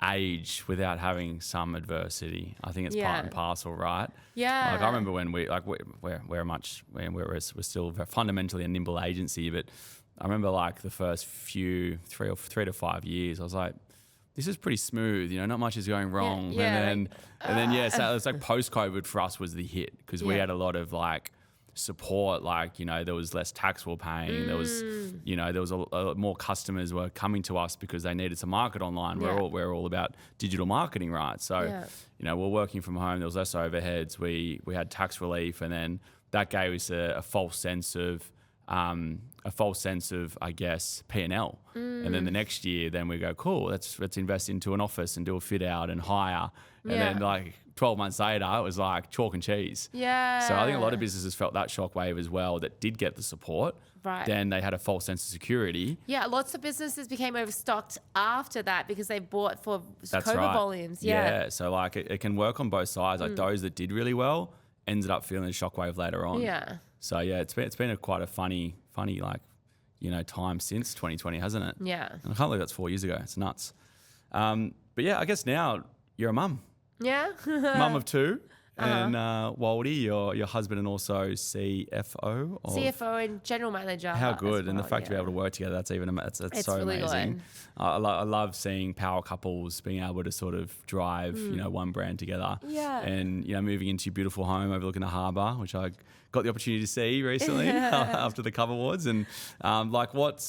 age without having some adversity. I think it's part and parcel, right? Yeah. Like I remember when we're still fundamentally a nimble agency, but I remember like the first few 3 to 5 years, I was like, this is pretty smooth, not much is going wrong. Yeah. And then so it was like post-COVID for us was the hit because we had a lot of like support, there was less tax we were paying. There was, there was a more customers were coming to us because they needed to market online. We're all about digital marketing, right? So, we're working from home. There was less overheads. We had tax relief, and then that gave us a false sense of, I guess, P&L. And then the next year, then we go, cool, let's invest into an office and do a fit out and hire. And then 12 months later, it was like chalk and cheese. Yeah. So I think a lot of businesses felt that shockwave as well that did get the support. Right. Then they had a false sense of security. Yeah, lots of businesses became overstocked after that because they bought for That's COVID right. volumes. Yeah. So it can work on both sides. Like those that did really well ended up feeling the shockwave later on. Yeah. So it's been quite a funny time since 2020, hasn't it? Yeah. And I can't believe that's 4 years ago. It's nuts. But yeah, I guess now you're a mum. Yeah. Mum of two. And Waldy, your husband and also CFO. CFO and general manager. How good. And the fact to be able to work together, that's so really amazing. good. I love seeing power couples being able to sort of drive, one brand together. Yeah. And, moving into your beautiful home overlooking the harbour, which I got the opportunity to see recently after the Cover Awards. And how's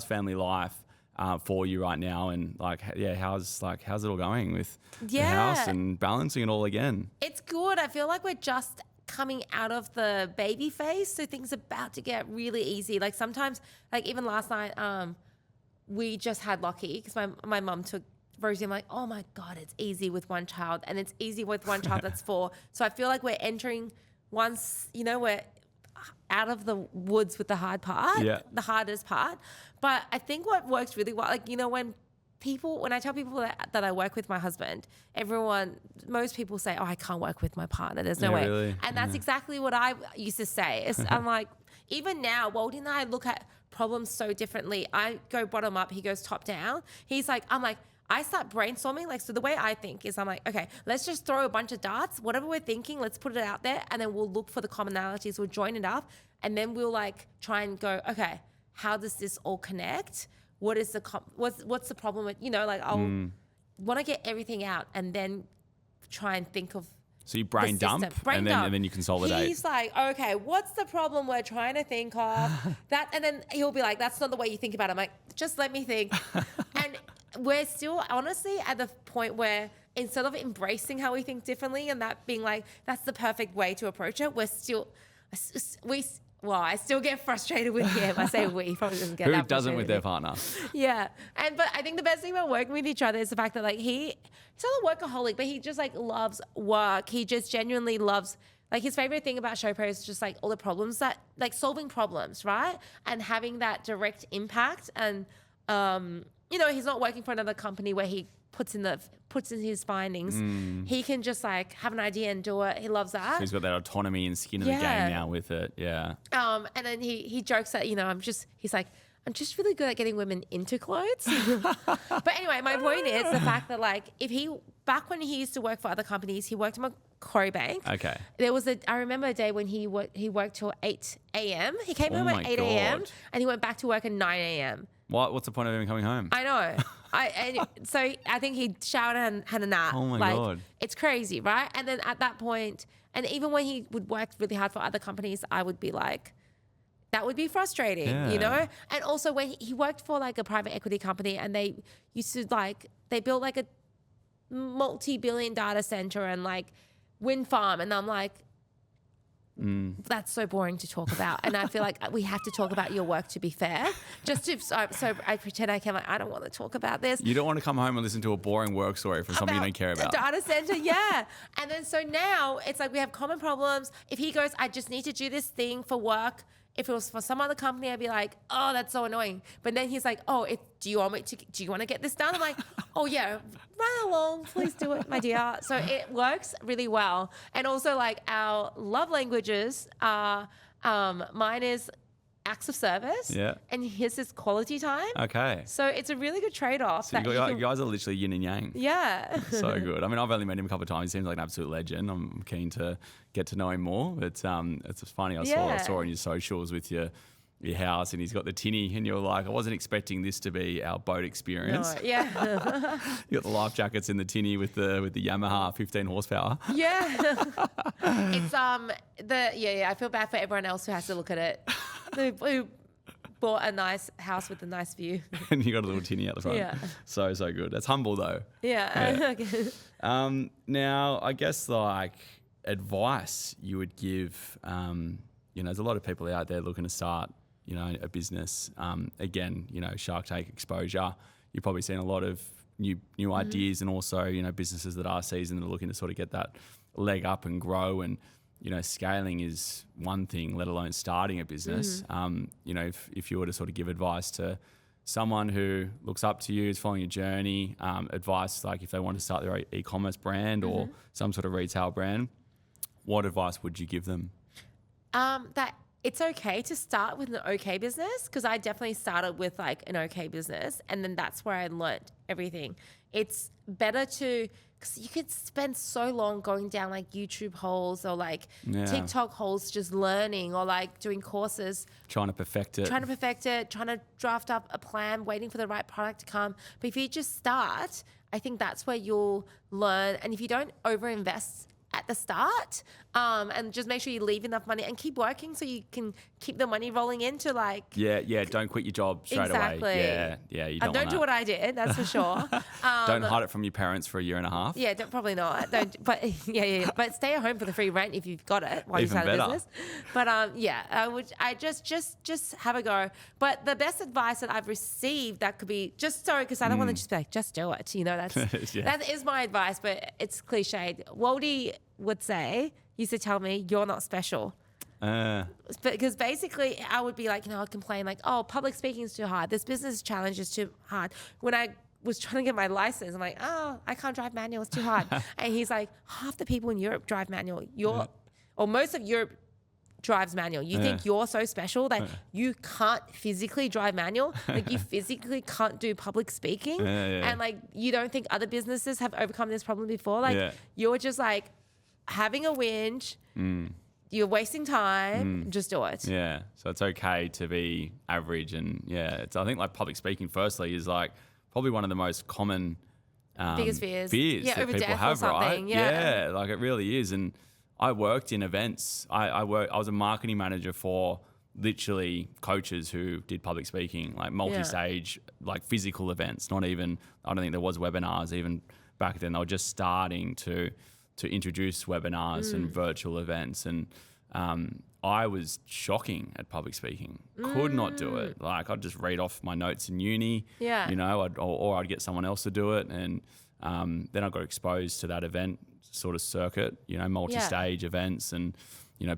family life? For you right now, and how's it all going with the house and balancing it all again? It's good. I feel like we're just coming out of the baby phase, so things are about to get really easy. Like sometimes, like even last night, we just had Lockie because my mum took Rosie. I'm like, oh my God, it's easy with one child, and it's easy with one child that's 4. So I feel like we're entering we're out of the woods with the hard part, the hardest part. But I think what works really well, when I tell people that I work with my husband, most people say, oh, I can't work with my partner. There's no way. Really? And that's exactly what I used to say. I'm like, even now, Waldy and I look at problems so differently. I go bottom up, he goes top down. I start brainstorming. So the way I think is I'm like, okay, let's just throw a bunch of darts. Whatever we're thinking, let's put it out there. And then we'll look for the commonalities. We'll join it up. And then we'll try and go, okay, how does this all connect? What is what's the problem with, I'll want to get everything out and then try and think of. So you brain dump and then you consolidate. He's like, okay, what's the problem we're trying to think of? And then he'll be like, that's not the way you think about it. I'm like, just let me think. And we're still honestly at the point where instead of embracing how we think differently and that being like, that's the perfect way to approach it, I still get frustrated with him. I say we, probably doesn't get that. Who doesn't with their partner? Yeah. But I think the best thing about working with each other is the fact that he's not a workaholic, but he just loves work. He just genuinely loves, his favorite thing about Showpo is just all the problems that, solving problems, right? And having that direct impact. And, he's not working for another company where he puts in his findings. He can just have an idea and do it. He loves that. So he's got that autonomy and skin in the game now with it. Yeah. And then he jokes that, I'm just really good at getting women into clothes. But anyway, my point is the fact that back when he used to work for other companies, he worked at Macquarie Bank. Okay. I remember a day when he worked till 8 a.m. He came home at 8 a.m. and he went back to work at 9 a.m. What's the point of him coming home? I know. So I think he showered and had a nap. Oh my God. It's crazy, right? And then at that point, and even when he would work really hard for other companies, I would be like, that would be frustrating, you know? And also when he worked for like a private equity company, and they used to they built like a multi-billion data center and like wind farm. And I'm like, that's so boring to talk about. And I feel like we have to talk about your work, to be fair. So I pretend I can, like, I don't want to talk about this. You don't want to come home and listen to a boring work story from something you don't care about. A data center, yeah. And then so now it's like we have common problems. If he goes, I just need to do this thing for work. If it was for some other company, I'd be like, oh, that's so annoying. But then he's like, oh, do you want to get this done? I'm like, oh yeah, run along, please do it, my dear. So it works really well. And also like our love languages are, mine is acts of service, and his is quality time. Okay. So it's a really good trade-off. So you guys are literally yin and yang. Yeah. So good. I mean, I've only met him a couple of times. He seems like an absolute legend. I'm keen to get to know him more. It's funny. I saw on your socials with your house, and he's got the tinny, and you're like, I wasn't expecting this to be our boat experience. No, yeah. You got the life jackets in the tinny with the Yamaha 15 horsepower. Yeah. It's I feel bad for everyone else who has to look at it. Who bought a nice house with a nice view. And you got a little tinny out the front. Yeah. So good. That's humble though. Yeah. Now, I guess like advice you would give, there's a lot of people out there looking to start, a business. Again, Shark Tank exposure. You've probably seen a lot of new ideas, and also, businesses that are seasoned and are looking to sort of get that leg up and grow. And scaling is one thing, let alone starting a business. If you were to sort of give advice to someone who looks up to you, is following your journey, advice like if they want to start their e-commerce brand or some sort of retail brand, what advice would you give them? That it's okay to start with an okay business, because I definitely started with like an okay business, and then that's where I learnt everything. It's better to, because you could spend so long going down like YouTube holes or like TikTok holes just learning, or like doing courses. Trying to perfect it, trying to draft up a plan, waiting for the right product to come. But if you just start, I think that's where you'll learn. And if you don't overinvest at the start, and just make sure you leave enough money and keep working so you can keep the money rolling into like... Yeah, don't quit your job straight away. Yeah, you don't do what I did, that's for sure. Don't hide it from your parents for a year and a half. Yeah, probably not. But stay at home for the free rent if you've got it while you start a business. But I just have a go. But the best advice that I've received that could be because I don't want to just be like, just do it. That is my advice, but it's cliched. Waldy used to tell me, you're not special. Because basically I would be like, I'd complain like, oh, public speaking is too hard. This business challenge is too hard. When I was trying to get my license, I'm like, oh, I can't drive manual. It's too hard. And he's like, half the people in Europe drive manual. Or most of Europe drives manual. You think you're so special that you can't physically drive manual, like you physically can't do public speaking, and like you don't think other businesses have overcome this problem before. Like you're just like having a whinge, you're wasting time, just do it. Yeah, so it's okay to be average, and I think like public speaking firstly is like probably one of the most common biggest fears that people have, right? Yeah, like it really is. And I worked in events. I was a marketing manager for literally coaches who did public speaking, like multi-stage, like physical events. Not even, I don't think there was webinars even back then. They were just starting to introduce webinars and virtual events. And I was shocking at public speaking. Could not do it. Like I'd just read off my notes in uni, or I'd get someone else to do it. And then I got exposed to that event sort of circuit, multi-stage events and,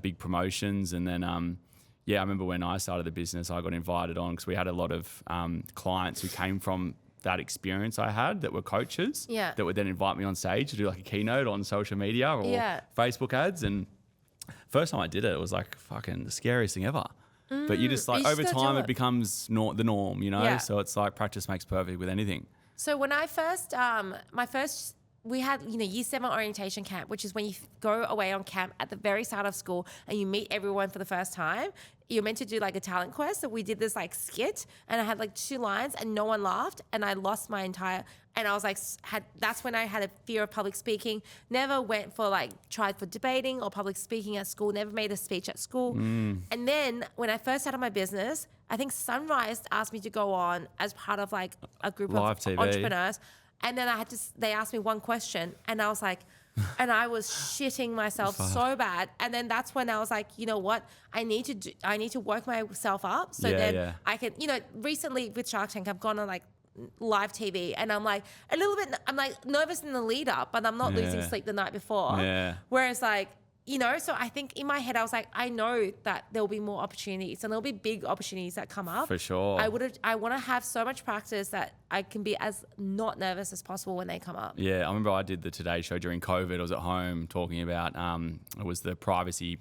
big promotions. And then, I remember when I started the business, I got invited on because we had a lot of clients who came from that experience I had that were coaches that would then invite me on stage to do like a keynote on social media or Facebook ads. And first time I did it was like fucking the scariest thing ever. But you just like over time it becomes the norm, So it's like practice makes perfect with anything. So when I first, my first we had, year 7 orientation camp, which is when you go away on camp at the very start of school and you meet everyone for the first time. You're meant to do like a talent quest. So we did this like skit and I had like 2 lines and no one laughed and I lost my entire, and I was like, that's when I had a fear of public speaking. Never went for tried for debating or public speaking at school, never made a speech at school. And then when I first started my business, I think Sunrise asked me to go on as part of like a group Live of TV. entrepreneurs. And then they asked me one question and I was like, and I was shitting myself so bad. And then that's when I was like, you know what? I need to work myself up. So I can, recently with Shark Tank, I've gone on like live TV and I'm like I'm like nervous in the lead up, but I'm not losing sleep the night before. Yeah. Whereas so I think in my head, I was like, I know that there'll be more opportunities and there'll be big opportunities that come up. For sure. I want to have so much practice that I can be as not nervous as possible when they come up. Yeah, I remember I did the Today Show during COVID. I was at home talking about, it was the privacy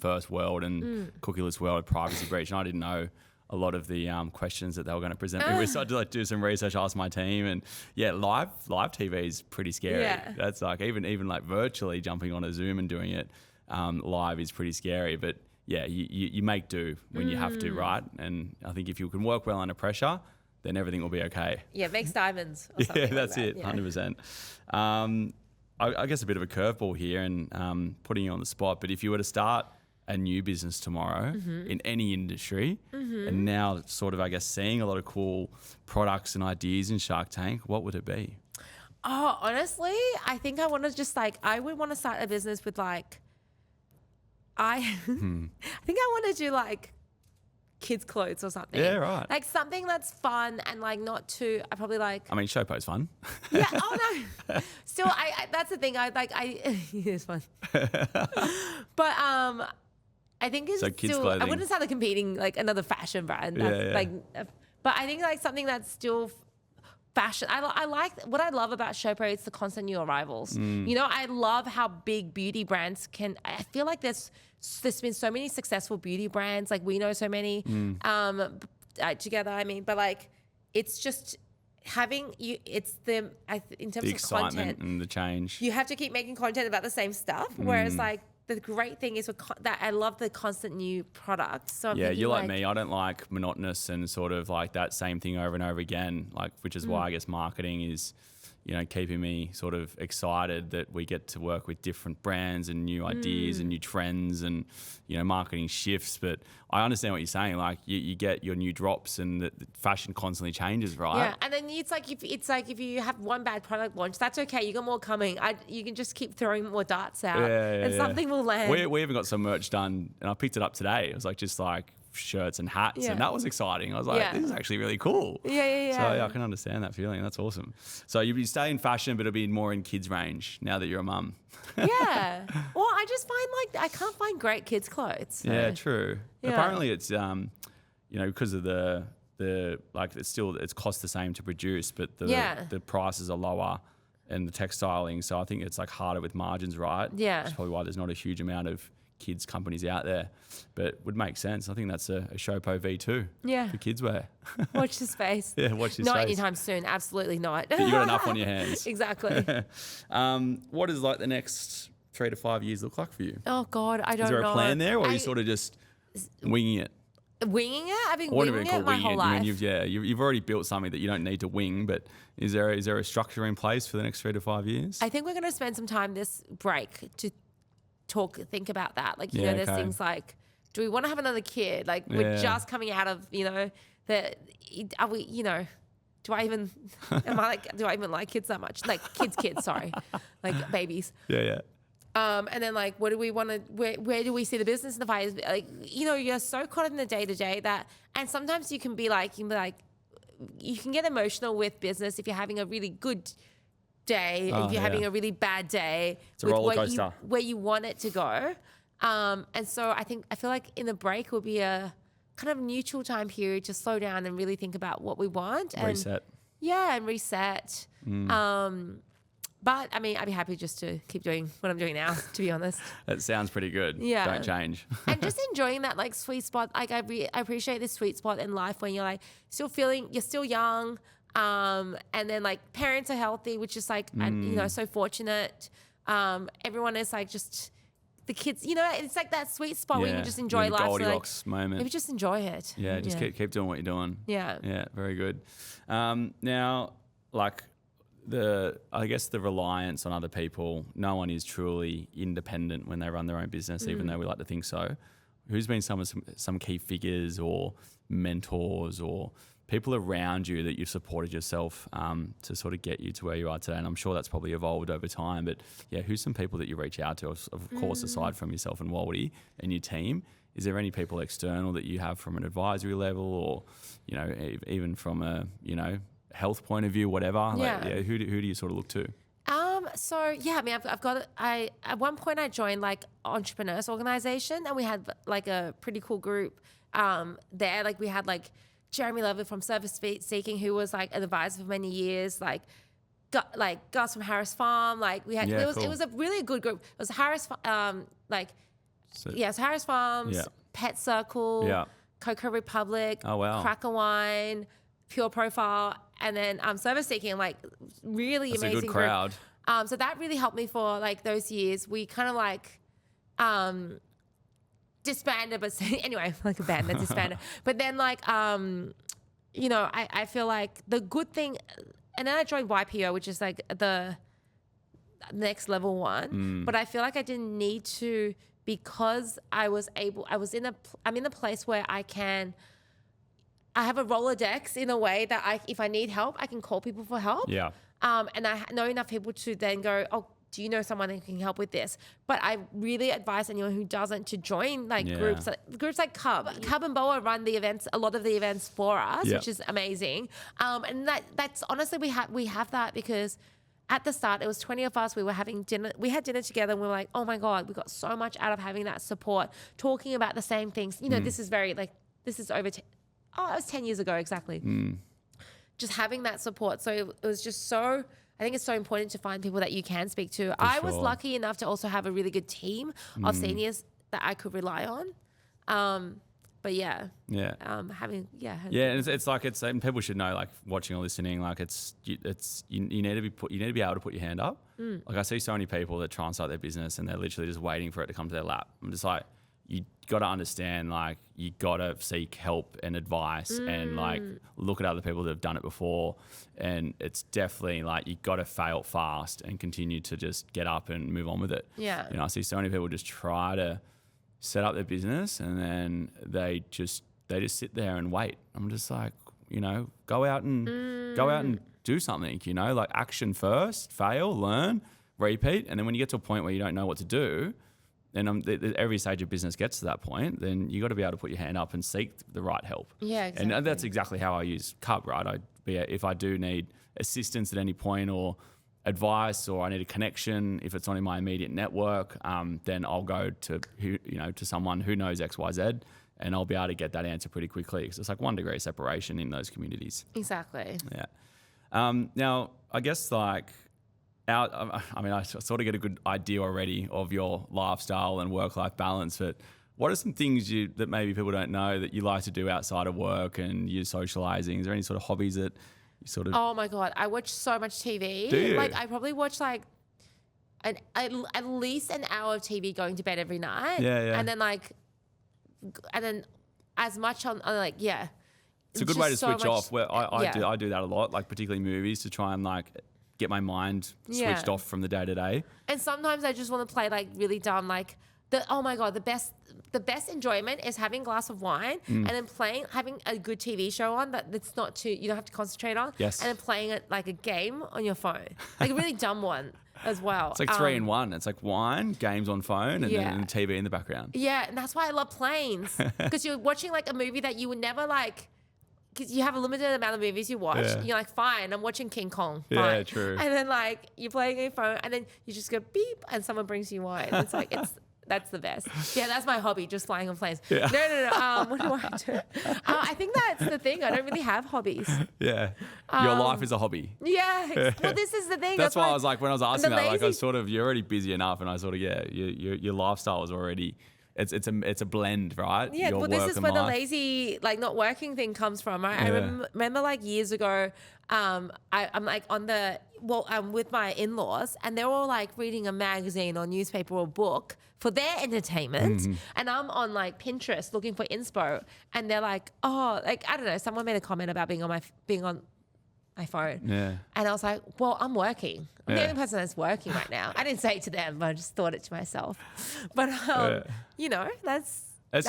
first world and cookieless world privacy breach. And I didn't know a lot of the questions that they were going to present me with. So I had to do some research, ask my team, and live TV is pretty scary. Yeah. That's like even like virtually jumping on a Zoom and doing it live is pretty scary. But yeah, you make do when you have to, right? And I think if you can work well under pressure, then everything will be okay. Yeah, makes diamonds. Or something that's like that. it, 100%. I guess a bit of a curveball here and putting you on the spot. But if you were to start a new business tomorrow in any industry, and now sort of, I guess, seeing a lot of cool products and ideas in Shark Tank, what would it be? Oh, honestly, I think I want to just I would want to start a business with I think I want to do kids' clothes or something. Yeah, right. Like something that's fun and not too, I probably I mean, Showpo's fun. Yeah, oh no. Still, I that's the thing. It's fun. But I think it's So kids' still, clothing. I wouldn't start competing another fashion brand. That's but I think something that's still fashion. I like what I love about Showpo. It's the constant new arrivals. I love how big beauty brands can. I feel like there's been so many successful beauty brands. Like we know so many together. I mean, but it's just having you. It's in terms The of excitement content and the change. you have to keep making content about the same stuff. Whereas the great thing is that I love the constant new product. So I'm thinking, you're like me. I don't like monotonous and sort of like that same thing over and over again. Which is why I guess marketing is, keeping me sort of excited that we get to work with different brands and new ideas and new trends and, marketing shifts. But I understand what you're saying. Like you get your new drops and the fashion constantly changes, right? Yeah, and then if you have one bad product launch, that's okay. You got more coming. You can just keep throwing more darts out, and something will land. We even got some merch done, and I picked it up today. It was just shirts and hats, and that was exciting. I was like, this is actually really cool. Yeah. So I can understand that feeling. That's awesome. So you'll be staying in fashion, but it'll be more in kids range now that you're a mum. Yeah. Well, I just find I can't find great kids clothes. So. Yeah, true. Yeah. Apparently it's because of it's cost the same to produce, but the prices are lower and the textiling. So I think it's harder with margins, right? Yeah. That's probably why there's not a huge amount of kids companies out there, but would make sense. I think that's a Showpo V2 for kids wear. Watch the space. Yeah, watch this Not space. anytime soon. Absolutely not. But you got enough on your hands. Exactly. What does the next 3 to 5 years look like for you? Oh God, I don't know. Is there a plan there, or are you sort of just winging it? Winging it? I've been I wouldn't winging have it been my called whole winging it. life. You've already built something that you don't need to wing, but is there a structure in place for the next 3 to 5 years? I think we're going to spend some time this break to think about that. There's things do we want to have another kid? We're just coming out of, are we, do I even like kids that much? Kids, sorry. Babies. Yeah. And then what do we want to, where do we see the business in the 5 years? You're so caught in the day to day and sometimes you can be you can get emotional with business if you're having a really good day, if you're having a really bad day. It's a roller coaster. Where you want it to go. And so I feel like in the break will be a kind of neutral time period to slow down and really think about what we want. And Reset. Yeah, and reset. But I mean, I'd be happy just to keep doing what I'm doing now, to be honest. That sounds pretty good. Yeah. Don't change. And just enjoying that sweet spot. I appreciate this sweet spot in life when you're still feeling, you're still young, And then like parents are healthy, which is like, so fortunate. Everyone is like just the kids, it's like that sweet spot where you can just enjoy life. Goldilocks moment. Maybe just enjoy it. Yeah, just keep doing what you're doing. Yeah. Yeah, very good. Now, like I guess the reliance on other people, no one is truly independent when they run their own business, even though we like to think so. Who's been some key figures or mentors or people around you that you've supported yourself to sort of get you to where you are today? And I'm sure that's probably evolved over time, but yeah, who's some people that you reach out to, of course, aside from yourself and Waldy and your team? Is there any people external that you have from an advisory level or, even from a, health point of view, whatever? Yeah. Like, who do you sort of look to? At one point I joined like entrepreneurs organization, and we had like a pretty cool group there. Like we had like Jeremy Levitt from Service Seeking, who was like an advisor for many years, like guys from Harris Farm. Like we had, it was a really good group. It was Harris, Harris Farms, Pet Circle, Cocoa Republic, Cracker Wine, Pure Profile, and then Service Seeking, like really That's amazing a good crowd. So that really helped me for like those years. We kind of like disbanded, but anyway, like a band that disbanded. But then like, I feel like the good thing, and then I joined YPO, which is like the next level one. But I feel like I didn't need to, because I'm in a place where I have a Rolodex in a way that if I need help, I can call people for help. Yeah. And I know enough people to then go, oh, do you know someone that can help with this? But I really advise anyone who doesn't to join like groups like Cub. Cub and Boa run the events, a lot of the events for us, which is amazing. And that's honestly, we have that because at the start, it was 20 of us. We were having dinner. We had dinner together and we were like, oh my God, we got so much out of having that support, talking about the same things. This is over, it was 10 years ago exactly. Just having that support. So it was just so, I think it's so important to find people that you can speak to. I was lucky enough to also have a really good team of seniors that I could rely on. But and and people should know, like watching or listening, like you need to be able to put your hand up. Like I see so many people that try and start their business and they're literally just waiting for it to come to their lap. I'm just like, you got to understand, like you got to seek help and advice and like look at other people that have done it before. And it's definitely like you got to fail fast and continue to just get up and move on with it. Yeah. I see so many people just try to set up their business and then they just sit there and wait. I'm just like, go out and do something, like action first, fail, learn, repeat. And then when you get to a point where you don't know what to do, and every stage of business gets to that point, then you got to be able to put your hand up and seek the right help. Yeah, exactly. And that's exactly how I use Cub, right? If I do need assistance at any point or advice, or I need a connection, if it's not in my immediate network, then I'll go to to someone who knows X, Y, Z, and I'll be able to get that answer pretty quickly because it's like 1 degree separation in those communities. Exactly. Yeah. Now, I guess like. I sort of get a good idea already of your lifestyle and work-life balance, but what are some things that maybe people don't know that you like to do outside of work and you're socializing? Is there any sort of hobbies that you sort of... Oh my God, I watch so much TV. Do you? Like I probably watch like at least an hour of TV going to bed every night. Yeah. And then as much on like, yeah. It's a good way to switch off. Where I do that a lot, like particularly movies, to try and like get my mind switched off from the day to day. And sometimes I just want to play like really dumb, like the best enjoyment is having a glass of wine and then having a good TV show on that's not too, you don't have to concentrate on. Yes. And then playing it like a game on your phone, like a really dumb one as well. It's like 3 in 1. It's like wine, games on phone, and then TV in the background. Yeah, and that's why I love planes, because you're watching like a movie that you would never like. Because you have a limited amount of movies you watch. Yeah. You're like, fine, I'm watching King Kong. Fine. Yeah, true. And then like you're playing your phone and then you just go beep and someone brings you wine. It's like, that's the best. Yeah, that's my hobby, just flying on planes. Yeah. No. What do I do? I think that's the thing. I don't really have hobbies. Yeah. Your life is a hobby. Yeah. Well, this is the thing. That's why I was like, when I was asking that, like you're already busy enough, and I sort of, your lifestyle is already it's a blend, right? Yeah, Your well, this work is and where the life. lazy, like not working thing comes from, right? I remember like years ago, I'm like I'm with my in-laws and they're all like reading a magazine or newspaper or book for their entertainment. And I'm on like Pinterest looking for inspo and they're like, oh, like, I don't know, someone made a comment about being on my phone. Yeah. And I was like, well, I'm working. I'm the Yeah. only person that's working right now. I didn't say it to them, but I just thought it to myself. But, you know, that's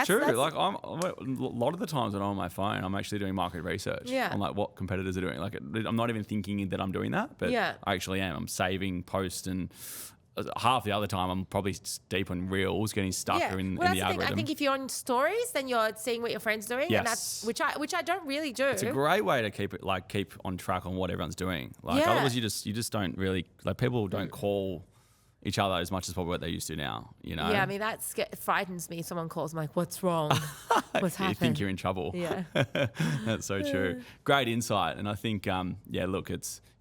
true. Like a lot of the times when I'm on my phone, I'm actually doing market research. Yeah. I'm like, what competitors are doing? Like, I'm not even thinking that I'm doing that, but Yeah. I actually am. I'm saving posts, and half the other time I'm probably deep on reels, getting stuck in well, that's the the algorithm. thing. I think if you're on stories, then you're seeing what your friends are doing, Yes. and that's which I don't really do. It's a great way to keep on track on what everyone's doing. Like otherwise, you just don't really like people don't call each other as much as probably what they used to now. You know. Yeah, I mean that frightens me. Someone calls, I'm like, "What's wrong? What's happened?" You think you're in trouble. Yeah. That's so true. Great insight. And I think, look,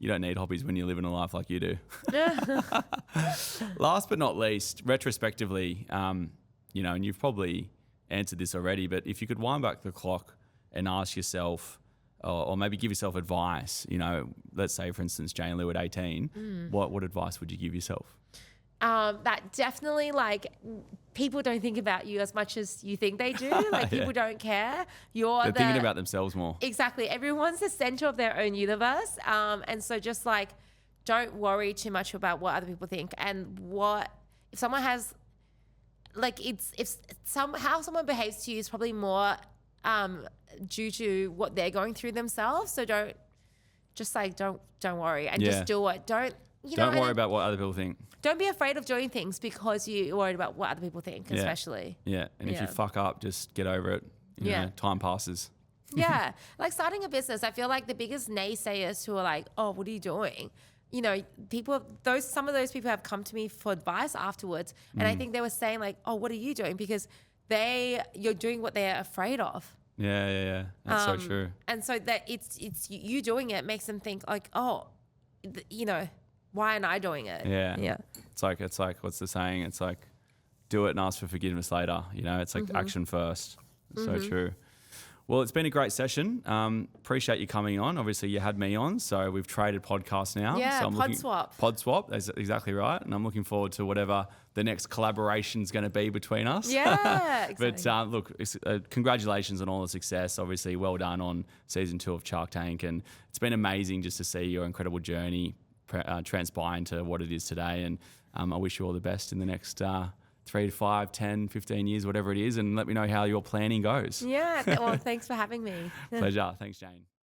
you don't need hobbies when you're living a life like you do. Last but not least, retrospectively, and you've probably answered this already, but if you could wind back the clock and ask yourself, or maybe give yourself advice, let's say, for instance, Jane Liu at 18, what advice would you give yourself? That definitely, like, people don't think about you as much as you think they do. Like, people don't care. They're thinking about themselves more. Exactly. Everyone's the center of their own universe. And so just, like, don't worry too much about what other people think. And if someone has, like, how someone behaves to you is probably more due to what they're going through themselves. So don't worry and just do it. Don't worry about what other people think. Don't be afraid of doing things because you're worried about what other people think, especially. Yeah. And if you fuck up, just get over it. You know, time passes. Yeah. Like starting a business, I feel like the biggest naysayers who are like, oh, what are you doing? Some of those people have come to me for advice afterwards. And I think they were saying like, oh, what are you doing? Because you're doing what they're afraid of. Yeah. That's so true. And so that it's you doing it makes them think like, oh, why aren't I doing it? Yeah. It's like what's the saying? It's like, do it and ask for forgiveness later. It's like action first. So true. Well, it's been a great session. Appreciate you coming on. Obviously, you had me on, so we've traded podcasts now. Yeah, so Pod swap, that's exactly right. And I'm looking forward to whatever the next collaboration is going to be between us. Yeah, exactly. But look, congratulations on all the success. Obviously, well done on season 2 of Shark Tank. And it's been amazing just to see your incredible journey transpire into what it is today. And I wish you all the best in the next 3 to 5, 10, 15 years, whatever it is, and let me know how your planning goes. Yeah. Well, thanks for having me. Pleasure. Thanks, Jane.